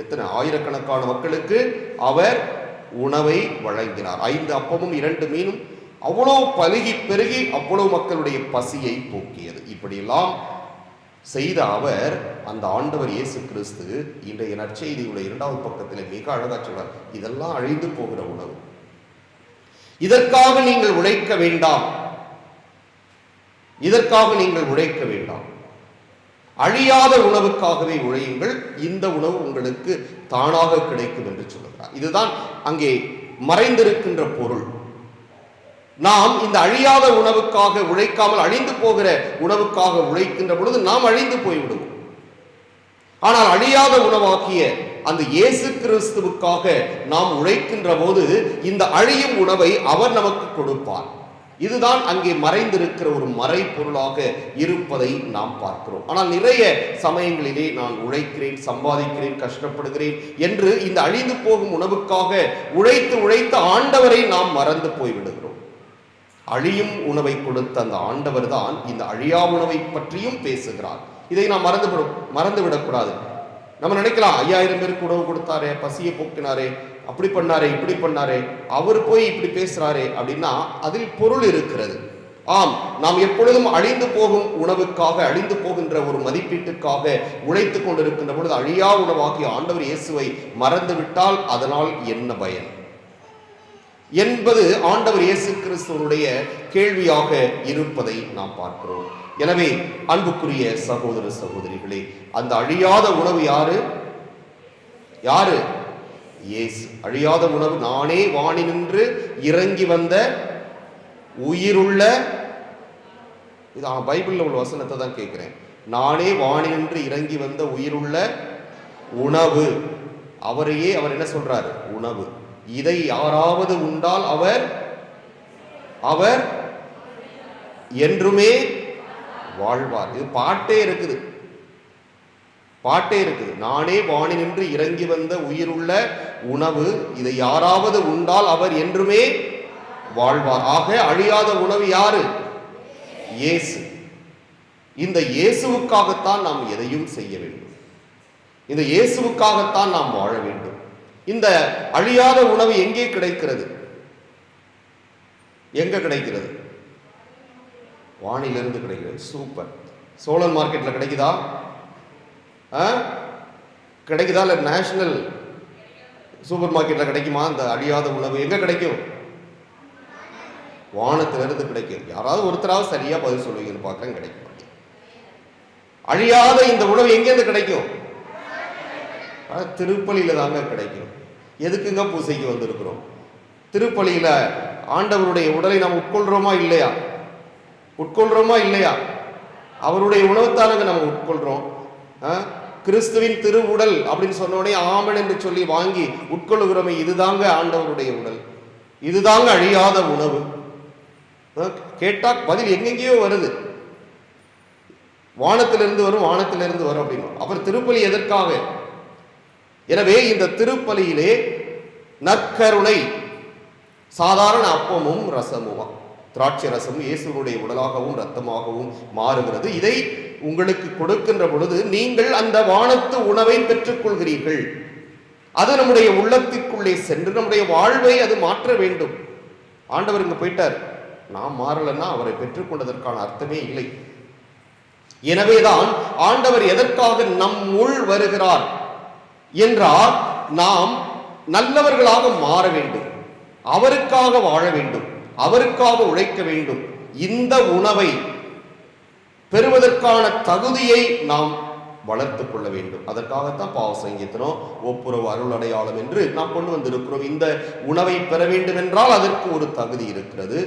எத்தனை ஆயிரக்கணக்கான மக்களுக்கு அவர் உணவை வழங்கினார். 5 அப்பமும் 2 மீனும் அவ்வளோ பலுகி பெருகி அவ்வளவு மக்களுடைய பசியை போக்கியது. இப்படியெல்லாம் செய்த அவர், அந்த ஆண்டவர் இயேசு கிறிஸ்து இன்றைய நற்செய்தியுடைய 2வது பக்கத்தில் மிக அழகா சொல்றார், இதெல்லாம் அழிந்து போகிற உணவு, இதற்காக நீங்கள் உழைக்க வேண்டாம், இதற்காக நீங்கள் உழைக்க வேண்டாம், அழியாத உணவுக்காகவே உழையுங்கள், இந்த உணவு உங்களுக்கு தானாக கிடைக்கும் என்று சொல்லுகிறார். இதுதான் அங்கே மறைந்திருக்கின்ற பொருள். நாம் இந்த அழியாத உணவுக்காக உழைக்காமல் அழிந்து போகிற உணவுக்காக உழைக்கின்ற பொழுது நாம் அழிந்து போய்விடுவோம். ஆனால் அழியாத உணவாக்கிய அந்த இயேசு கிறிஸ்துவுக்காக நாம் உழைக்கின்ற போது இந்த அழியும் உணவை அவர் நமக்கு கொடுப்பார். இதுதான் அங்கே மறைந்திருக்கிற ஒரு மறைப்பொருளாக இருப்பதை நாம் பார்க்கிறோம். ஆனால் நிறைய சமயங்களிலே நான் உழைக்கிறேன், சம்பாதிக்கிறேன், கஷ்டப்படுகிறேன் என்று இந்த அழிந்து போகும் உணவுக்காக உழைத்து உழைத்த ஆண்டவரை நாம் மறந்து போய்விடுகிறோம். அழியும் உணவை கொடுத்த அந்த ஆண்டவர் தான் இந்த அழியா உணவை பற்றியும் பேசுகிறார். இதை நாம் மறந்து விடக்கூடாது. நம்ம நினைக்கலாம், 5000 பேருக்கு உணவு கொடுத்தாரே, பசியை போக்கினாரே, அப்படி பண்ணாரே, இப்படி பண்ணாரே, அவர் போய் இப்படி பேசுறாரே அப்படின்னா அதில் பொருள் இருக்கிறது. ஆம், நாம் எப்பொழுதும் அழிந்து போகும் உணவுக்காக, அழிந்து போகின்ற ஒரு மதிப்பீட்டுக்காக உழைத்து கொண்டிருக்கின்ற பொழுது அழியா உணவாகிய ஆண்டவர் இயேசுவை மறந்துவிட்டால் அதனால் என்ன பயன் என்பது ஆண்டவர் இயேசு கிறிஸ்துவனுடைய கேள்வியாக இருப்பதை நாம் பார்க்கிறோம். எனவே அன்புக்குரிய சகோதர சகோதரிகளே, அந்த அழியாத உணவு யாரு? யாரு? இயேசு. அழியாத உணவு, நானே வானினின்று இறங்கி வந்த உயிருள்ள, இது பைபிள்ல உள்ள வசனத்தை தான் கேட்கிறேன். நானே வானினின்று இறங்கி வந்த உயிருள்ள உணவு. அவரையே அவர் என்ன சொல்றாரு? உணவு. இதை யாராவது உண்டால் அவர் என்றுமே வாழ்வார். இது பாட்டே இருக்குது, பாட்டே இருக்குது. நானே வானினின்று இறங்கி வந்த உயிருள்ள உணவு, இதை யாராவது உண்டால் அவர் என்றுமே வாழ்வார். ஆக அழியாத உணவு யாரு? இயேசு. இந்த இயேசுவுக்காகத்தான் நாம் எதையும் செய்ய வேண்டும். இந்த இயேசுவுக்காகத்தான் நாம் வாழ வேண்டும். இந்த அழியாத உணவு எங்கே கிடைக்கிறது? எங்க கிடைக்கிறது? வானிலிருந்து கிடைக்கிறது. சூப்பர். சோழன் மார்க்கெட்ல கிடைக்குதா? கிடைக்குதா? இல்ல நேஷனல் சூப்பர் மார்க்கெட்ல கிடைக்குமா? இந்த அழியாத உணவு எங்க கிடைக்கும்? வானத்திலிருந்து கிடைக்கும். யாராவது ஒருத்தராவது சரியா பதில் சொல்லுவீங்கன்னு பார்க்க கிடைக்க மாட்டேங்குது. அழியாத இந்த உணவு எங்கேருந்து கிடைக்கும்? திருப்பலியில தாங்க கிடைக்கும். எதுக்குங்க பூசைக்கு வந்திருக்கிறோம்? திருப்பலியில ஆண்டவருடைய உடலை நாம் உட்கொள்றோமா இல்லையா? உட்கொள்றோமா இல்லையா? அவருடைய உணவுத்தானங்க நம்ம உட்கொள்றோம். கிறிஸ்துவின் திருவுடல் அப்படின்னு சொன்னோடனே ஆமன் என்று சொல்லி வாங்கி உட்கொள்ளுகிறோமே, இதுதாங்க ஆண்டவருடைய உடல், இதுதாங்க அழியாத உணவு. கேட்டா பதில் எங்கெங்கேயோ வருது. வானத்திலிருந்து வரும், வானத்திலிருந்து வரும் அப்படின்னு. அப்புறம் திருப்பலி எதற்காக? எனவே இந்த திருப்பலியிலே நற்கருணை சாதாரண அப்பமும் ரசமும், திராட்சை ரசமும் இயேசுனுடைய உடலாகவும் இரத்தமாகவும் மாறுகிறது. இதை உங்களுக்கு கொடுக்கின்ற பொழுது நீங்கள் அந்த வானத்து உணவை பெற்றுக் கொள்கிறீர்கள். அது நம்முடைய உள்ளத்திற்குள்ளே சென்று நம்முடைய வாழ்வை அது மாற்ற வேண்டும். ஆண்டவர் இங்க போயிட்டார், நாம் மாறலன்னா அவரை பெற்றுக்கொண்டதற்கான அர்த்தமே இல்லை. எனவேதான் ஆண்டவர் எதற்காக நம் உள் வருகிறார் என்றால், நாம் நல்லவர்களாக மாற வேண்டும், அவருக்காக வாழ வேண்டும், அவருக்காக உழைக்க வேண்டும். இந்த உணவை பெறுவதற்கான தகுதியை நாம் வளர்த்து கொள்ள வேண்டும். அதற்காகத்தான் பாவ சங்கீதம், ஒப்புரவு அருள் அடையாளம் என்று நாம் கொண்டு வந்திருக்கிறோம். இந்த உணவை பெற வேண்டும் என்றால் அதற்கு ஒரு தகுதி இருக்கிறது.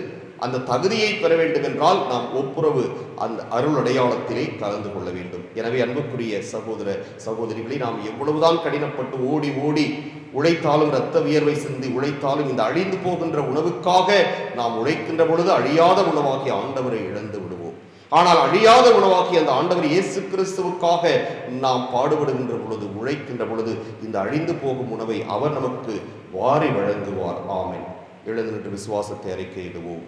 அந்த தகுதியை பெற வேண்டும் என்றால் நாம் ஒப்புரவு அந்த அருள் அடையாளத்திலே கலந்து கொள்ள வேண்டும். எனவே அன்புக்குரிய சகோதர சகோதரிகளை, நாம் எவ்வளவுதான் கடினப்பட்டு ஓடி ஓடி உழைத்தாலும், இரத்த வியர்வை சிந்தி உழைத்தாலும், இந்த அழிந்து போகின்ற உணவுக்காக நாம் உழைக்கின்ற பொழுது அழியாத உணவாகிய ஆண்டவரை இழந்து விடுவோம். ஆனால் அழியாத உணவாகிய அந்த ஆண்டவர் இயேசு கிறிஸ்துவுக்காக நாம் பாடுபடுகின்ற பொழுது, உழைக்கின்ற பொழுது, இந்த அழிந்து போகும் உணவை அவர் நமக்கு வாரி வழங்குவார். ஆமென். எழுந்து நின்று விசுவாசத்தை அறிக்கையிடுவோம்.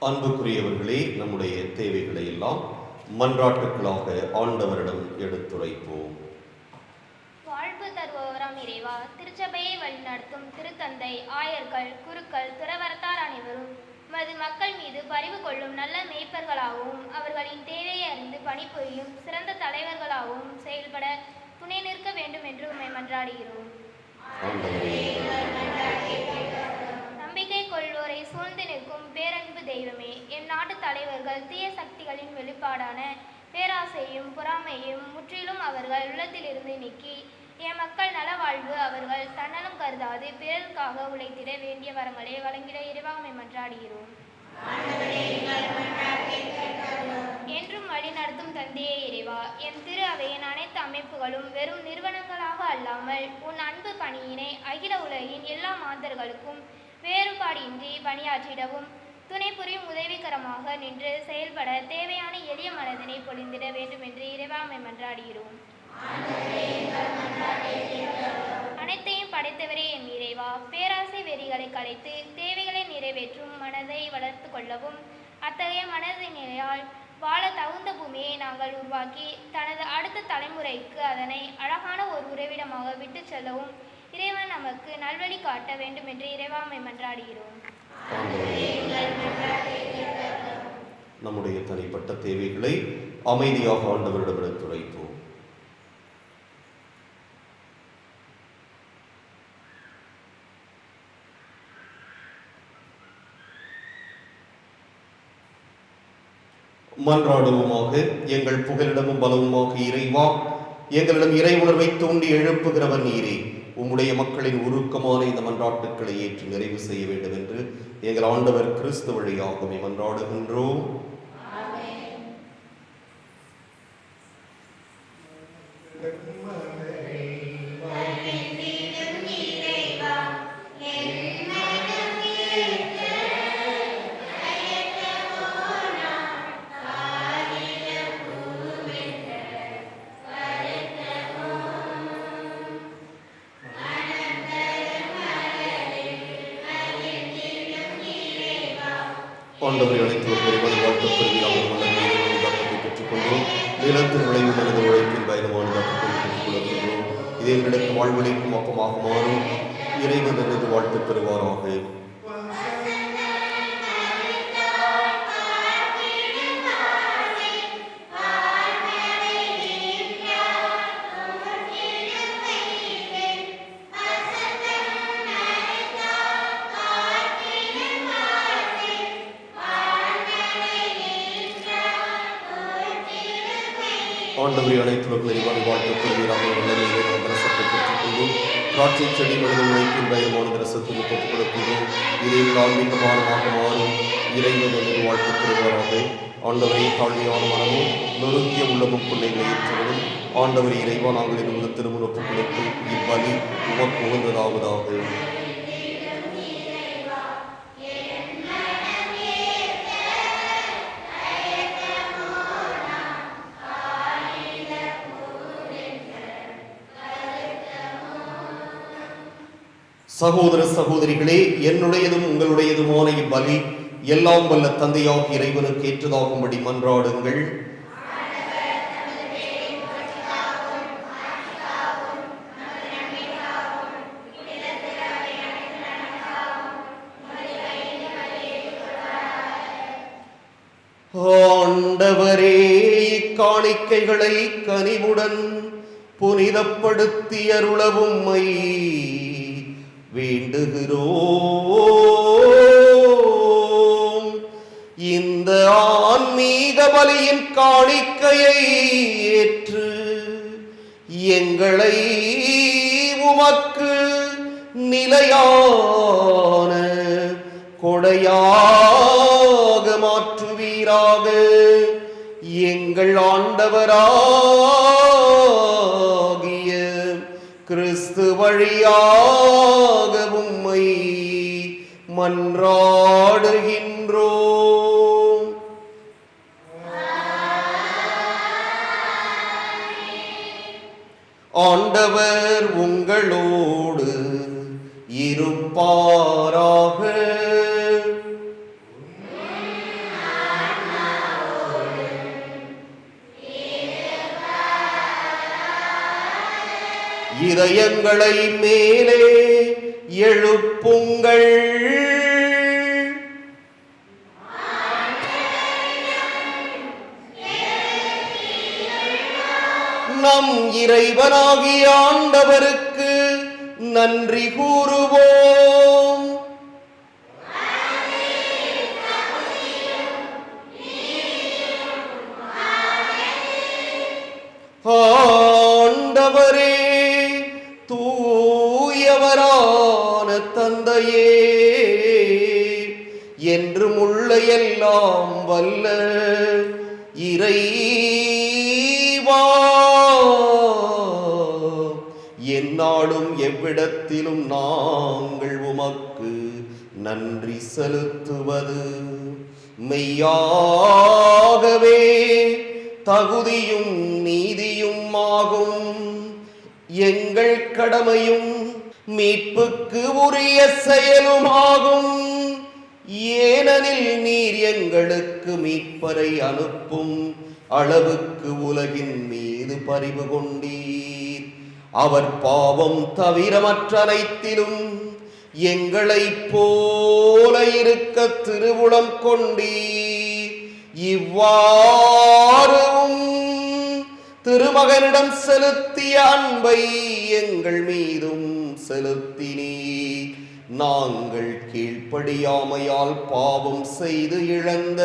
அன்புக்குரியவர்களே, நம்முடைய தேவைகளை எல்லாம் மன்றாட்டுக்களாக ஆண்டவரிடம் எடுத்துரைப்போம். வாழ்வு தருபவராம் இறைவா, திருச்சபையை வழிநடத்தும் திருத்தந்தை, ஆயர்கள், குருக்கள், துறவரத்தார் அனைவரும் மது மக்கள் மீது பரிவு கொள்ளும் நல்ல மேய்ப்பர்களாகவும், அவர்களின் தேவையை அறிந்து பணிபுரியும் சிறந்த தலைவர்களாகவும் செயல்பட துணை நிற்க வேண்டும் என்று உம்மை மன்றாடுகிறோம். நம்பிக்கை கொள்வோரை சூழ்ந்து நிற்கும் பேரன்பு தெய்வமே, என் நாட்டு தலைவர்கள் தீய சக்திகளின் வெளிப்பாடான பேராசையும் பொறாமையும் முற்றிலும் அவர்கள் உள்ளத்திலிருந்து நீக்கி என் மக்கள் நலவாழ்வு அவர்கள் தன்னலம் கருதாது பிறருக்காக உழைத்திட வேண்டிய வரங்களை வழங்கிட இறைவாமை மன்றாடுகிறோம். என்றும் வழி நடத்தும் தந்தையே இறைவா, என் திரு அவையின் அனைத்து அமைப்புகளும் வெறும் நிறுவனங்களாக அல்லாமல் உன் அன்பு பணியினை அகில உலகின் எல்லா மாந்தர்களுக்கும் வேறுபாடின்றி பணியாற்றிடவும் துணை புரியும் உதவிகரமாக நின்று செயல்பட தேவையான எளிய மனதினை பொழிந்திட வேண்டும் என்று இறைவாமை மன்றாடுகிறோம். அனைத்தையும் படைத்தவரே என் இறைவா, பேராசை வெறிகளை கலைத்து தேவைகளை நிறைவேற்றும் மனதை வளர்த்து கொள்ளவும் அத்தகைய மனதினையால் வாழ தகுந்த பூமியை நாங்கள் உருவாக்கி தனது அடுத்த தலைமுறைக்கு அதனை அழகான ஒரு உறைவிடமாக விட்டு செல்லவும் இறைவன் நமக்கு நல்வழி காட்ட வேண்டும் என்று இறைவாமை மன்றாடுகிறோம். நம்முடைய தனிப்பட்ட தேவைகளை அமைதியாக ஆண்டவரிடம் எடுத்துரைப்போம். மன்றாடுவோமாக. எங்கள் புகலிடமும் பலவுமாக இறைவா, எங்களிடம் இறை உணர்வை தூண்டி எழுப்புகிறவர் நீரே. உம்முடைய மக்களின் உருக்கமான இந்த மன்றாட்டுக்களை ஏற்று நிறைவு செய்ய வேண்டும் என்று எங்கள் ஆண்டவர் கிறிஸ்து வழியாகவே மன்றாடுகின்றோம். ஆண்டவரை அழைத்து ஒரு பெரிய வாழ்க்கை பெற்றுக்கொண்டோம். நிலத்தின் விளைவு மனித உழைப்பின் பயணமான தாக்கத்தை பெற்றுக் கொள்கின்றோம். இது எங்களுக்கு வாழ்வழிக்கும் அப்பமாக மாறும். இறைவன் எனது வாழ்த்து பெறுவாராக. ஆண்டவரை அனைத்துலக நிறைவான வாழ்த்துக்கள் வீராக ரசத்தை பெற்றுக்கொள்வோம். திராட்சை செடி மனித உழைப்பின் பயணமான ரசத்துக்கு பெற்றுக் கொடுக்கின்றோம். இதை ஆன்மீகமானமாக மாறும். இறைவன் எனது வாழ்த்து பெறுவாராக. ஆண்டவரை தாழ்மையான மனமும் நொறுங்கிய உள்ளமும் பிள்ளைகளை ஏற்றுவதும் ஆண்டவரை இறைவா நாங்கள் இருந்த திருமண ஒப்புக்கொடுத்து இப்பலி உமக்கு உகந்ததாவதாக. சகோதர சகோதரிகளே, என்னுடையதும் உங்களுடையதுமான இப்பலி எல்லாம் வல்ல தந்தையாக இறைவனுக்கு ஏற்றதாகும்படி மன்றாடுங்கள். ஆண்டவரே, இக்காணிக்கைகளை கனிவுடன் புனிதப்படுத்தி அருளவும்மை வேண்டுகிறோம். இந்த ஆன்மீக பலியின் காணிக்கையை ஏற்று எங்களை உமக்கு நிலையான கொடையாக மாற்றுவீராக. எங்கள் ஆண்டவராகிய கிறிஸ்து வழியாக உம்மை மன்றாடுகின்றோம். ஆண்டவர் உங்களோடு இருப்பாராக. இதயங்களை மேலே எழுப்புங்கள். நம் இறைவனாகிய ஆண்டவருக்கு நன்றி கூறுவோம். ஆண்டவரே, தூயவரான தந்தையே, என்றும் உள்ள எல்லாம் வல்ல இறைவா, எந்நாளும் எவ்விடத்திலும் நாங்கள் உமக்கு நன்றி செலுத்துவது மெய்யாகவே தகுதியும் நீதியும் ஆகும். எங்கள் கடமையும் மீட்புக்கு உரிய செயலுமாகும். ஏனெனில் நீர் எங்களுக்கு மீட்பரை அனுப்பும் அளவுக்கு உலகின் மீது பரிவு கொண்டீர். அவர் பாவம் தவிர மற்ற அனைத்திலும் எங்களைப் போல இருக்க திருவுளம் கொண்டீர். இவ்வாறும் திருமகனிடம் செலுத்திய அன்பை எங்கள் மீதும் செலுத்தினீர். நாங்கள் கீழ்ப்படியாமையால் பாவம் செய்து இழந்த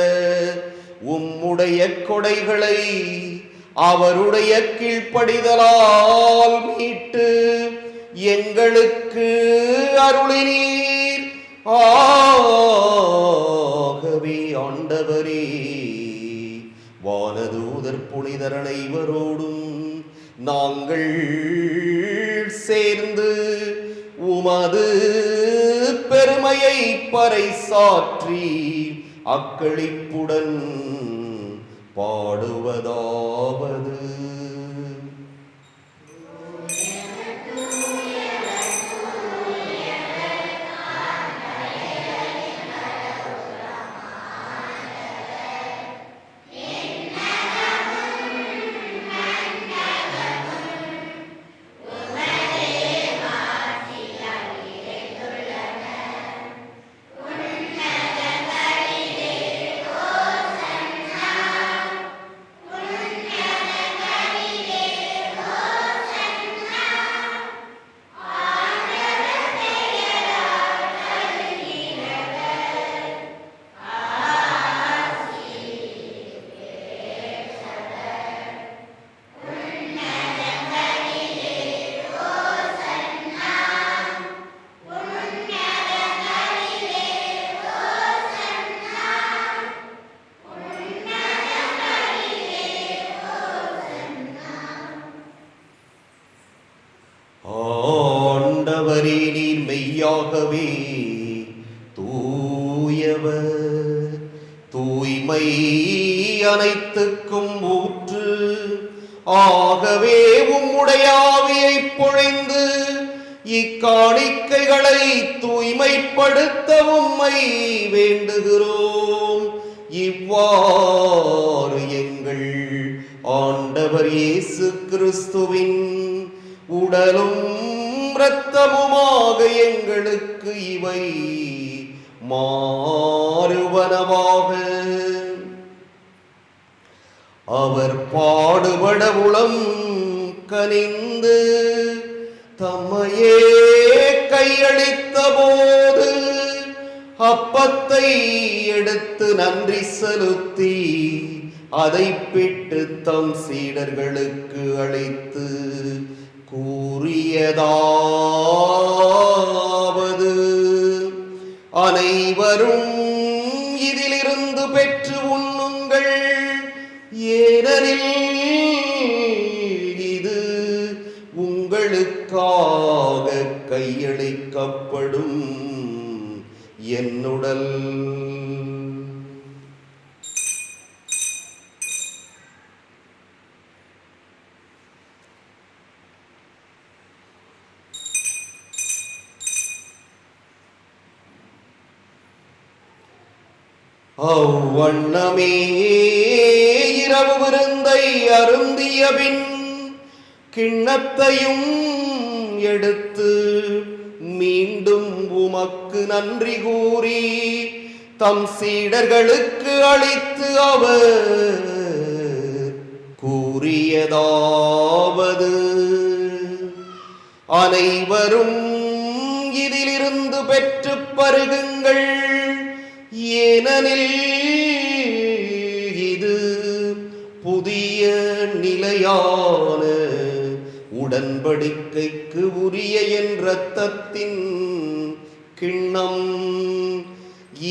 உம்முடைய கொடைகளை அவருடைய கீழ்ப்படிதலால் மீட்டு எங்களுக்கு அருளினீர். ஆகவே ஆண்டவரே, வானதூதர் புனிதர் அனைவரோடும் நாங்கள் சேர்ந்து உமது பெருமையை பறைசாற்றி அக்களிப்புடன் பாடுவதாவது: ஆண்டவரே, நீர் மெய்யாகவே தூயவர், தூய்மை அனைத்துக்கும் ஊற்று. ஆகவே உம்முடைய ஆவியை பொழிந்து இக்காணிக்கைகளை தூய்மைப்படுத்த உம்மை வேண்டுகிறோம். இவ்வாறு எங்கள் ஆண்டவர் இயேசு கிறிஸ்துவின் உடலும் இரத்தமுமாக எங்களுக்கு இவை மாறுவனவாக. அவர் பாடுபட உளம் கனிந்து தம்மையே கையளித்த போது அப்பத்தை எடுத்து நன்றி செலுத்தி அதை பிட்டு தம் சீடர்களுக்கு அளித்து கூறியதாவது: அனைவரும் இதிலிருந்து பெற்று உண்ணுங்கள், ஏனெனில் இது உங்களுக்காக கையளிக்கப்படும் என்னுடல். அவ்வண்ணமே இரவு விருந்தை அருந்திய பின் கிண்ணத்தையும் எடுத்து மீண்டும் உமக்கு நன்றி கூறி தம் சீடர்களுக்கு அளித்து அவர் கூறியதாவது: அனைவரும் இதிலிருந்து பெற்று பருகுங்கள், ஏனெனில் இது புதிய புதிய நிலையான உடன்படிக்கைக்கு உரிய என் இரத்தத்தின் கிண்ணம்.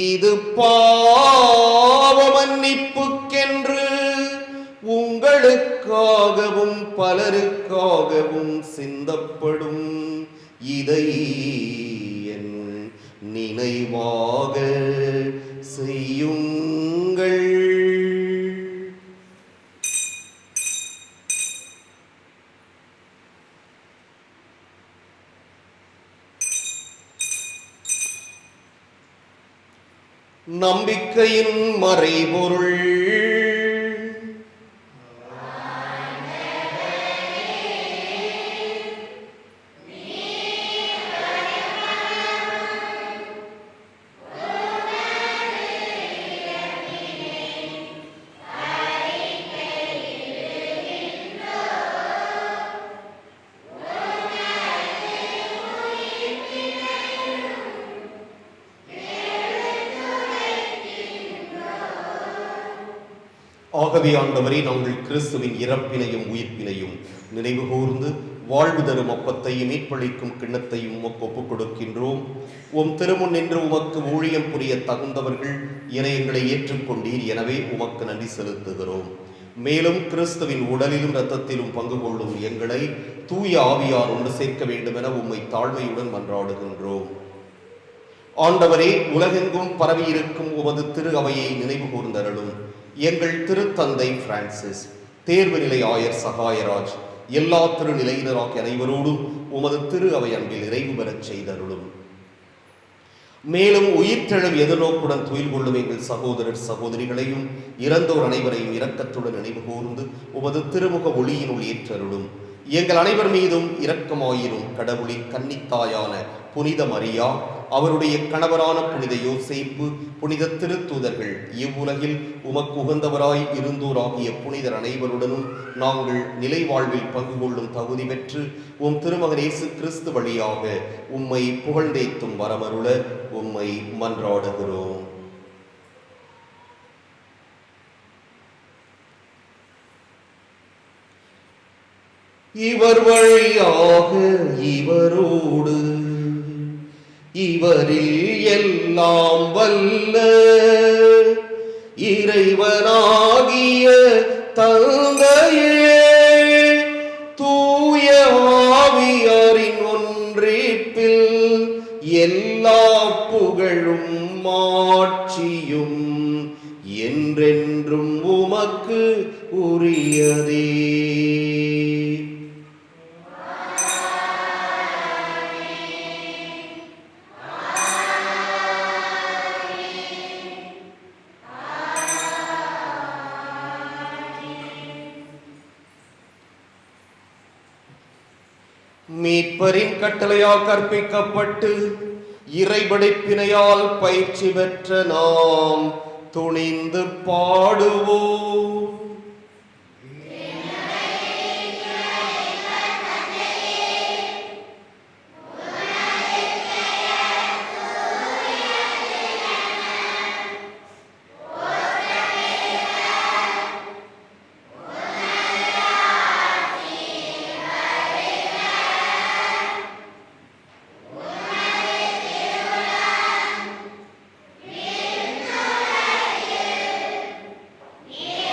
இது பாவ மன்னிப்புக்கென்று உங்களுக்காகவும் பலருக்காகவும் சிந்தப்படும். இதை என் நினைவாக செய்யுங்கள். நம்பிக்கையின் மறைபொருள். ஆகவே ஆண்டவரே, நாங்கள் கிறிஸ்துவின் இறப்பினையும் உயிர்ப்பினையும் நினைவு கூர்ந்து வாழ்வு தரும் அப்பத்தையும் மீட்பளிக்கும் கிண்ணத்தையும் உமக்கு ஒப்புக் கொடுக்கின்றோம். உம் திருமுன் நின்று உமக்கு ஊழியம் புரிய தகுந்தவர்கள் என எங்களை ஏற்றுக்கொண்டீர். எனவே உமக்கு நன்றி செலுத்துகிறோம். மேலும் கிறிஸ்துவின் உடலிலும் இரத்தத்திலும் பங்கு கொள்ளும் எங்களை தூய ஆவியார் ஒன்று சேர்க்க வேண்டும் என உம்மை தாழ்மையுடன் மன்றாடுகின்றோம். ஆண்டவரே, உலகெங்கும் பரவியிருக்கும் உமது திரு அவையை நினைவு கூர்ந்தருளும். எங்கள் திருத்தந்தை பிரான்சிஸ், தேர்வு நிலை ஆயர் சகாயராஜ், எல்லா திருநிலையினராகிய அனைவரோடும் உமது திரு அவை அன்பில் நிறைவு பெறச் செய்தருளும். மேலும் உயிர்த்தெழும் எதிர்நோக்குடன் துயில் கொள்ளும் எங்கள் சகோதரர் சகோதரிகளையும் இறந்தோர் அனைவரையும் இரக்கத்துடன் நினைவு கூர்ந்து உமது திருமுக ஒளியினுள் ஏற்றருளும். எங்கள் அனைவர் மீதும் இரக்கமாயிரும் கடவுளின் கன்னித்தாயான புனித மரியா, அவருடைய கணவரான புனித யோசேப்பு, புனித திருத்தூதர்கள், இவ்வுலகில் உமக்கு உகந்தவராய் இருந்தோராகிய புனிதர் அனைவருடனும் நாங்கள் நிலை வாழ்வில் பங்கு கொள்ளும் தகுதி பெற்று உம் திருமகன் இயேசு கிறிஸ்து வழியாக உம்மை புகழ்ந்தேத்தும் வரமருள உம்மை மன்றாடுகிறோம். இவர் வழியாக இவரோடு இவரில் எல்லாம் வல்ல இறைவனாகிய தந்தையே, தூய ஆவியாரின் ஒன்றிப்பில் எல்லா புகழும் மாட்சியும் என்றென்றும் உமக்கு உரியதே. மீட்பரின் கட்டளையால் கற்பிக்கப்பட்டு இறைபடைப்பினையால் பயிற்சி பெற்ற நாம் துணிந்து பாடுவோம். Yeah.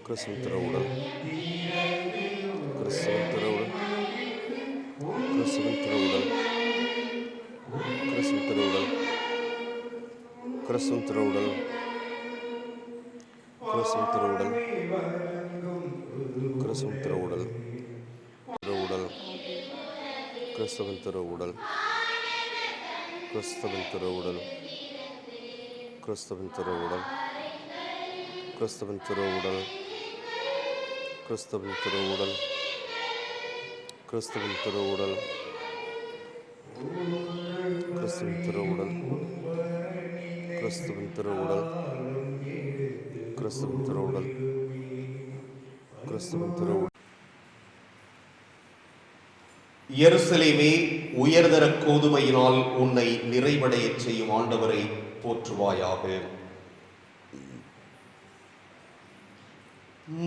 கிறிஸ்துவின் திருவுடல், கிறிஸ்துவின் திருவுடல், கிறிஸ்துவின் திருவுடல், கிறிஸ்துவின் திருவுடல், கிறிஸ்துவின் திருவுடல், கிறிஸ்துவின் திருவுடல், கிறிஸ்துவின் திருவுடல், திருவுடல், கிறிஸ்துவின் திருவுடல், கிறிஸ்துவின் திருவுடல், கிறிஸ்துவின் திருவுடல், கிறிஸ்துவின் திருவுடல், கிறிஸ்துவின் திருவுடல், கிறிஸ்துவின் திருவுடல், கிறிஸ்துவின் திருவுடல், கிறிஸ்துவின் திருவுடல், கிறிஸ்துவின் திருவுடல், கிறிஸ்துவின் திருவுடல். எருசலேமே, உயர்தர கோதுமையினால் உன்னை நிறைவடையச் செய்யும் ஆண்டவரை போற்றுவாயாக.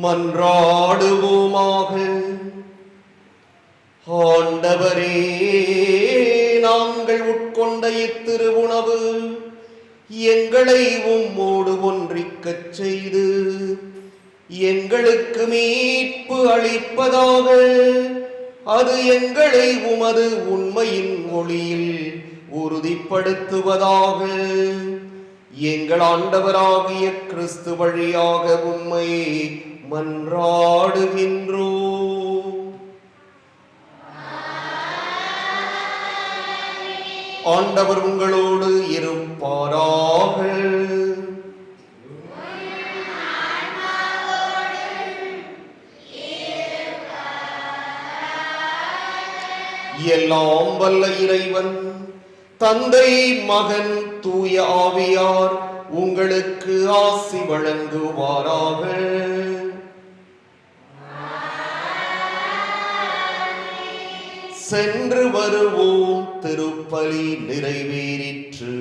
மன்றாடுவோமாக. ஆண்டவரே, நாங்கள் உட்கொண்ட இத்திரு உணவு எங்களை உம்மோடு ஒன்றிக்கச் செய்து எங்களுக்கு மீட்பு அளிப்பதாக. அது எங்களை உமது உண்மையின் ஒளியில் உறுதிப்படுத்துவதாக. எங்கள் ஆண்டவராகிய கிறிஸ்து வழியாக உம்மை மன்றாடுகின்றோம். ஆண்டவர் உங்களோடு இருப்பாராக. எல்லாம் வல்ல இறைவன் தந்தை, மகன், தூய ஆவியார் உங்களுக்கு ஆசி வழங்குவாராக. சென்று வருவோம். திருப்பலி நிறைவேறிற்று.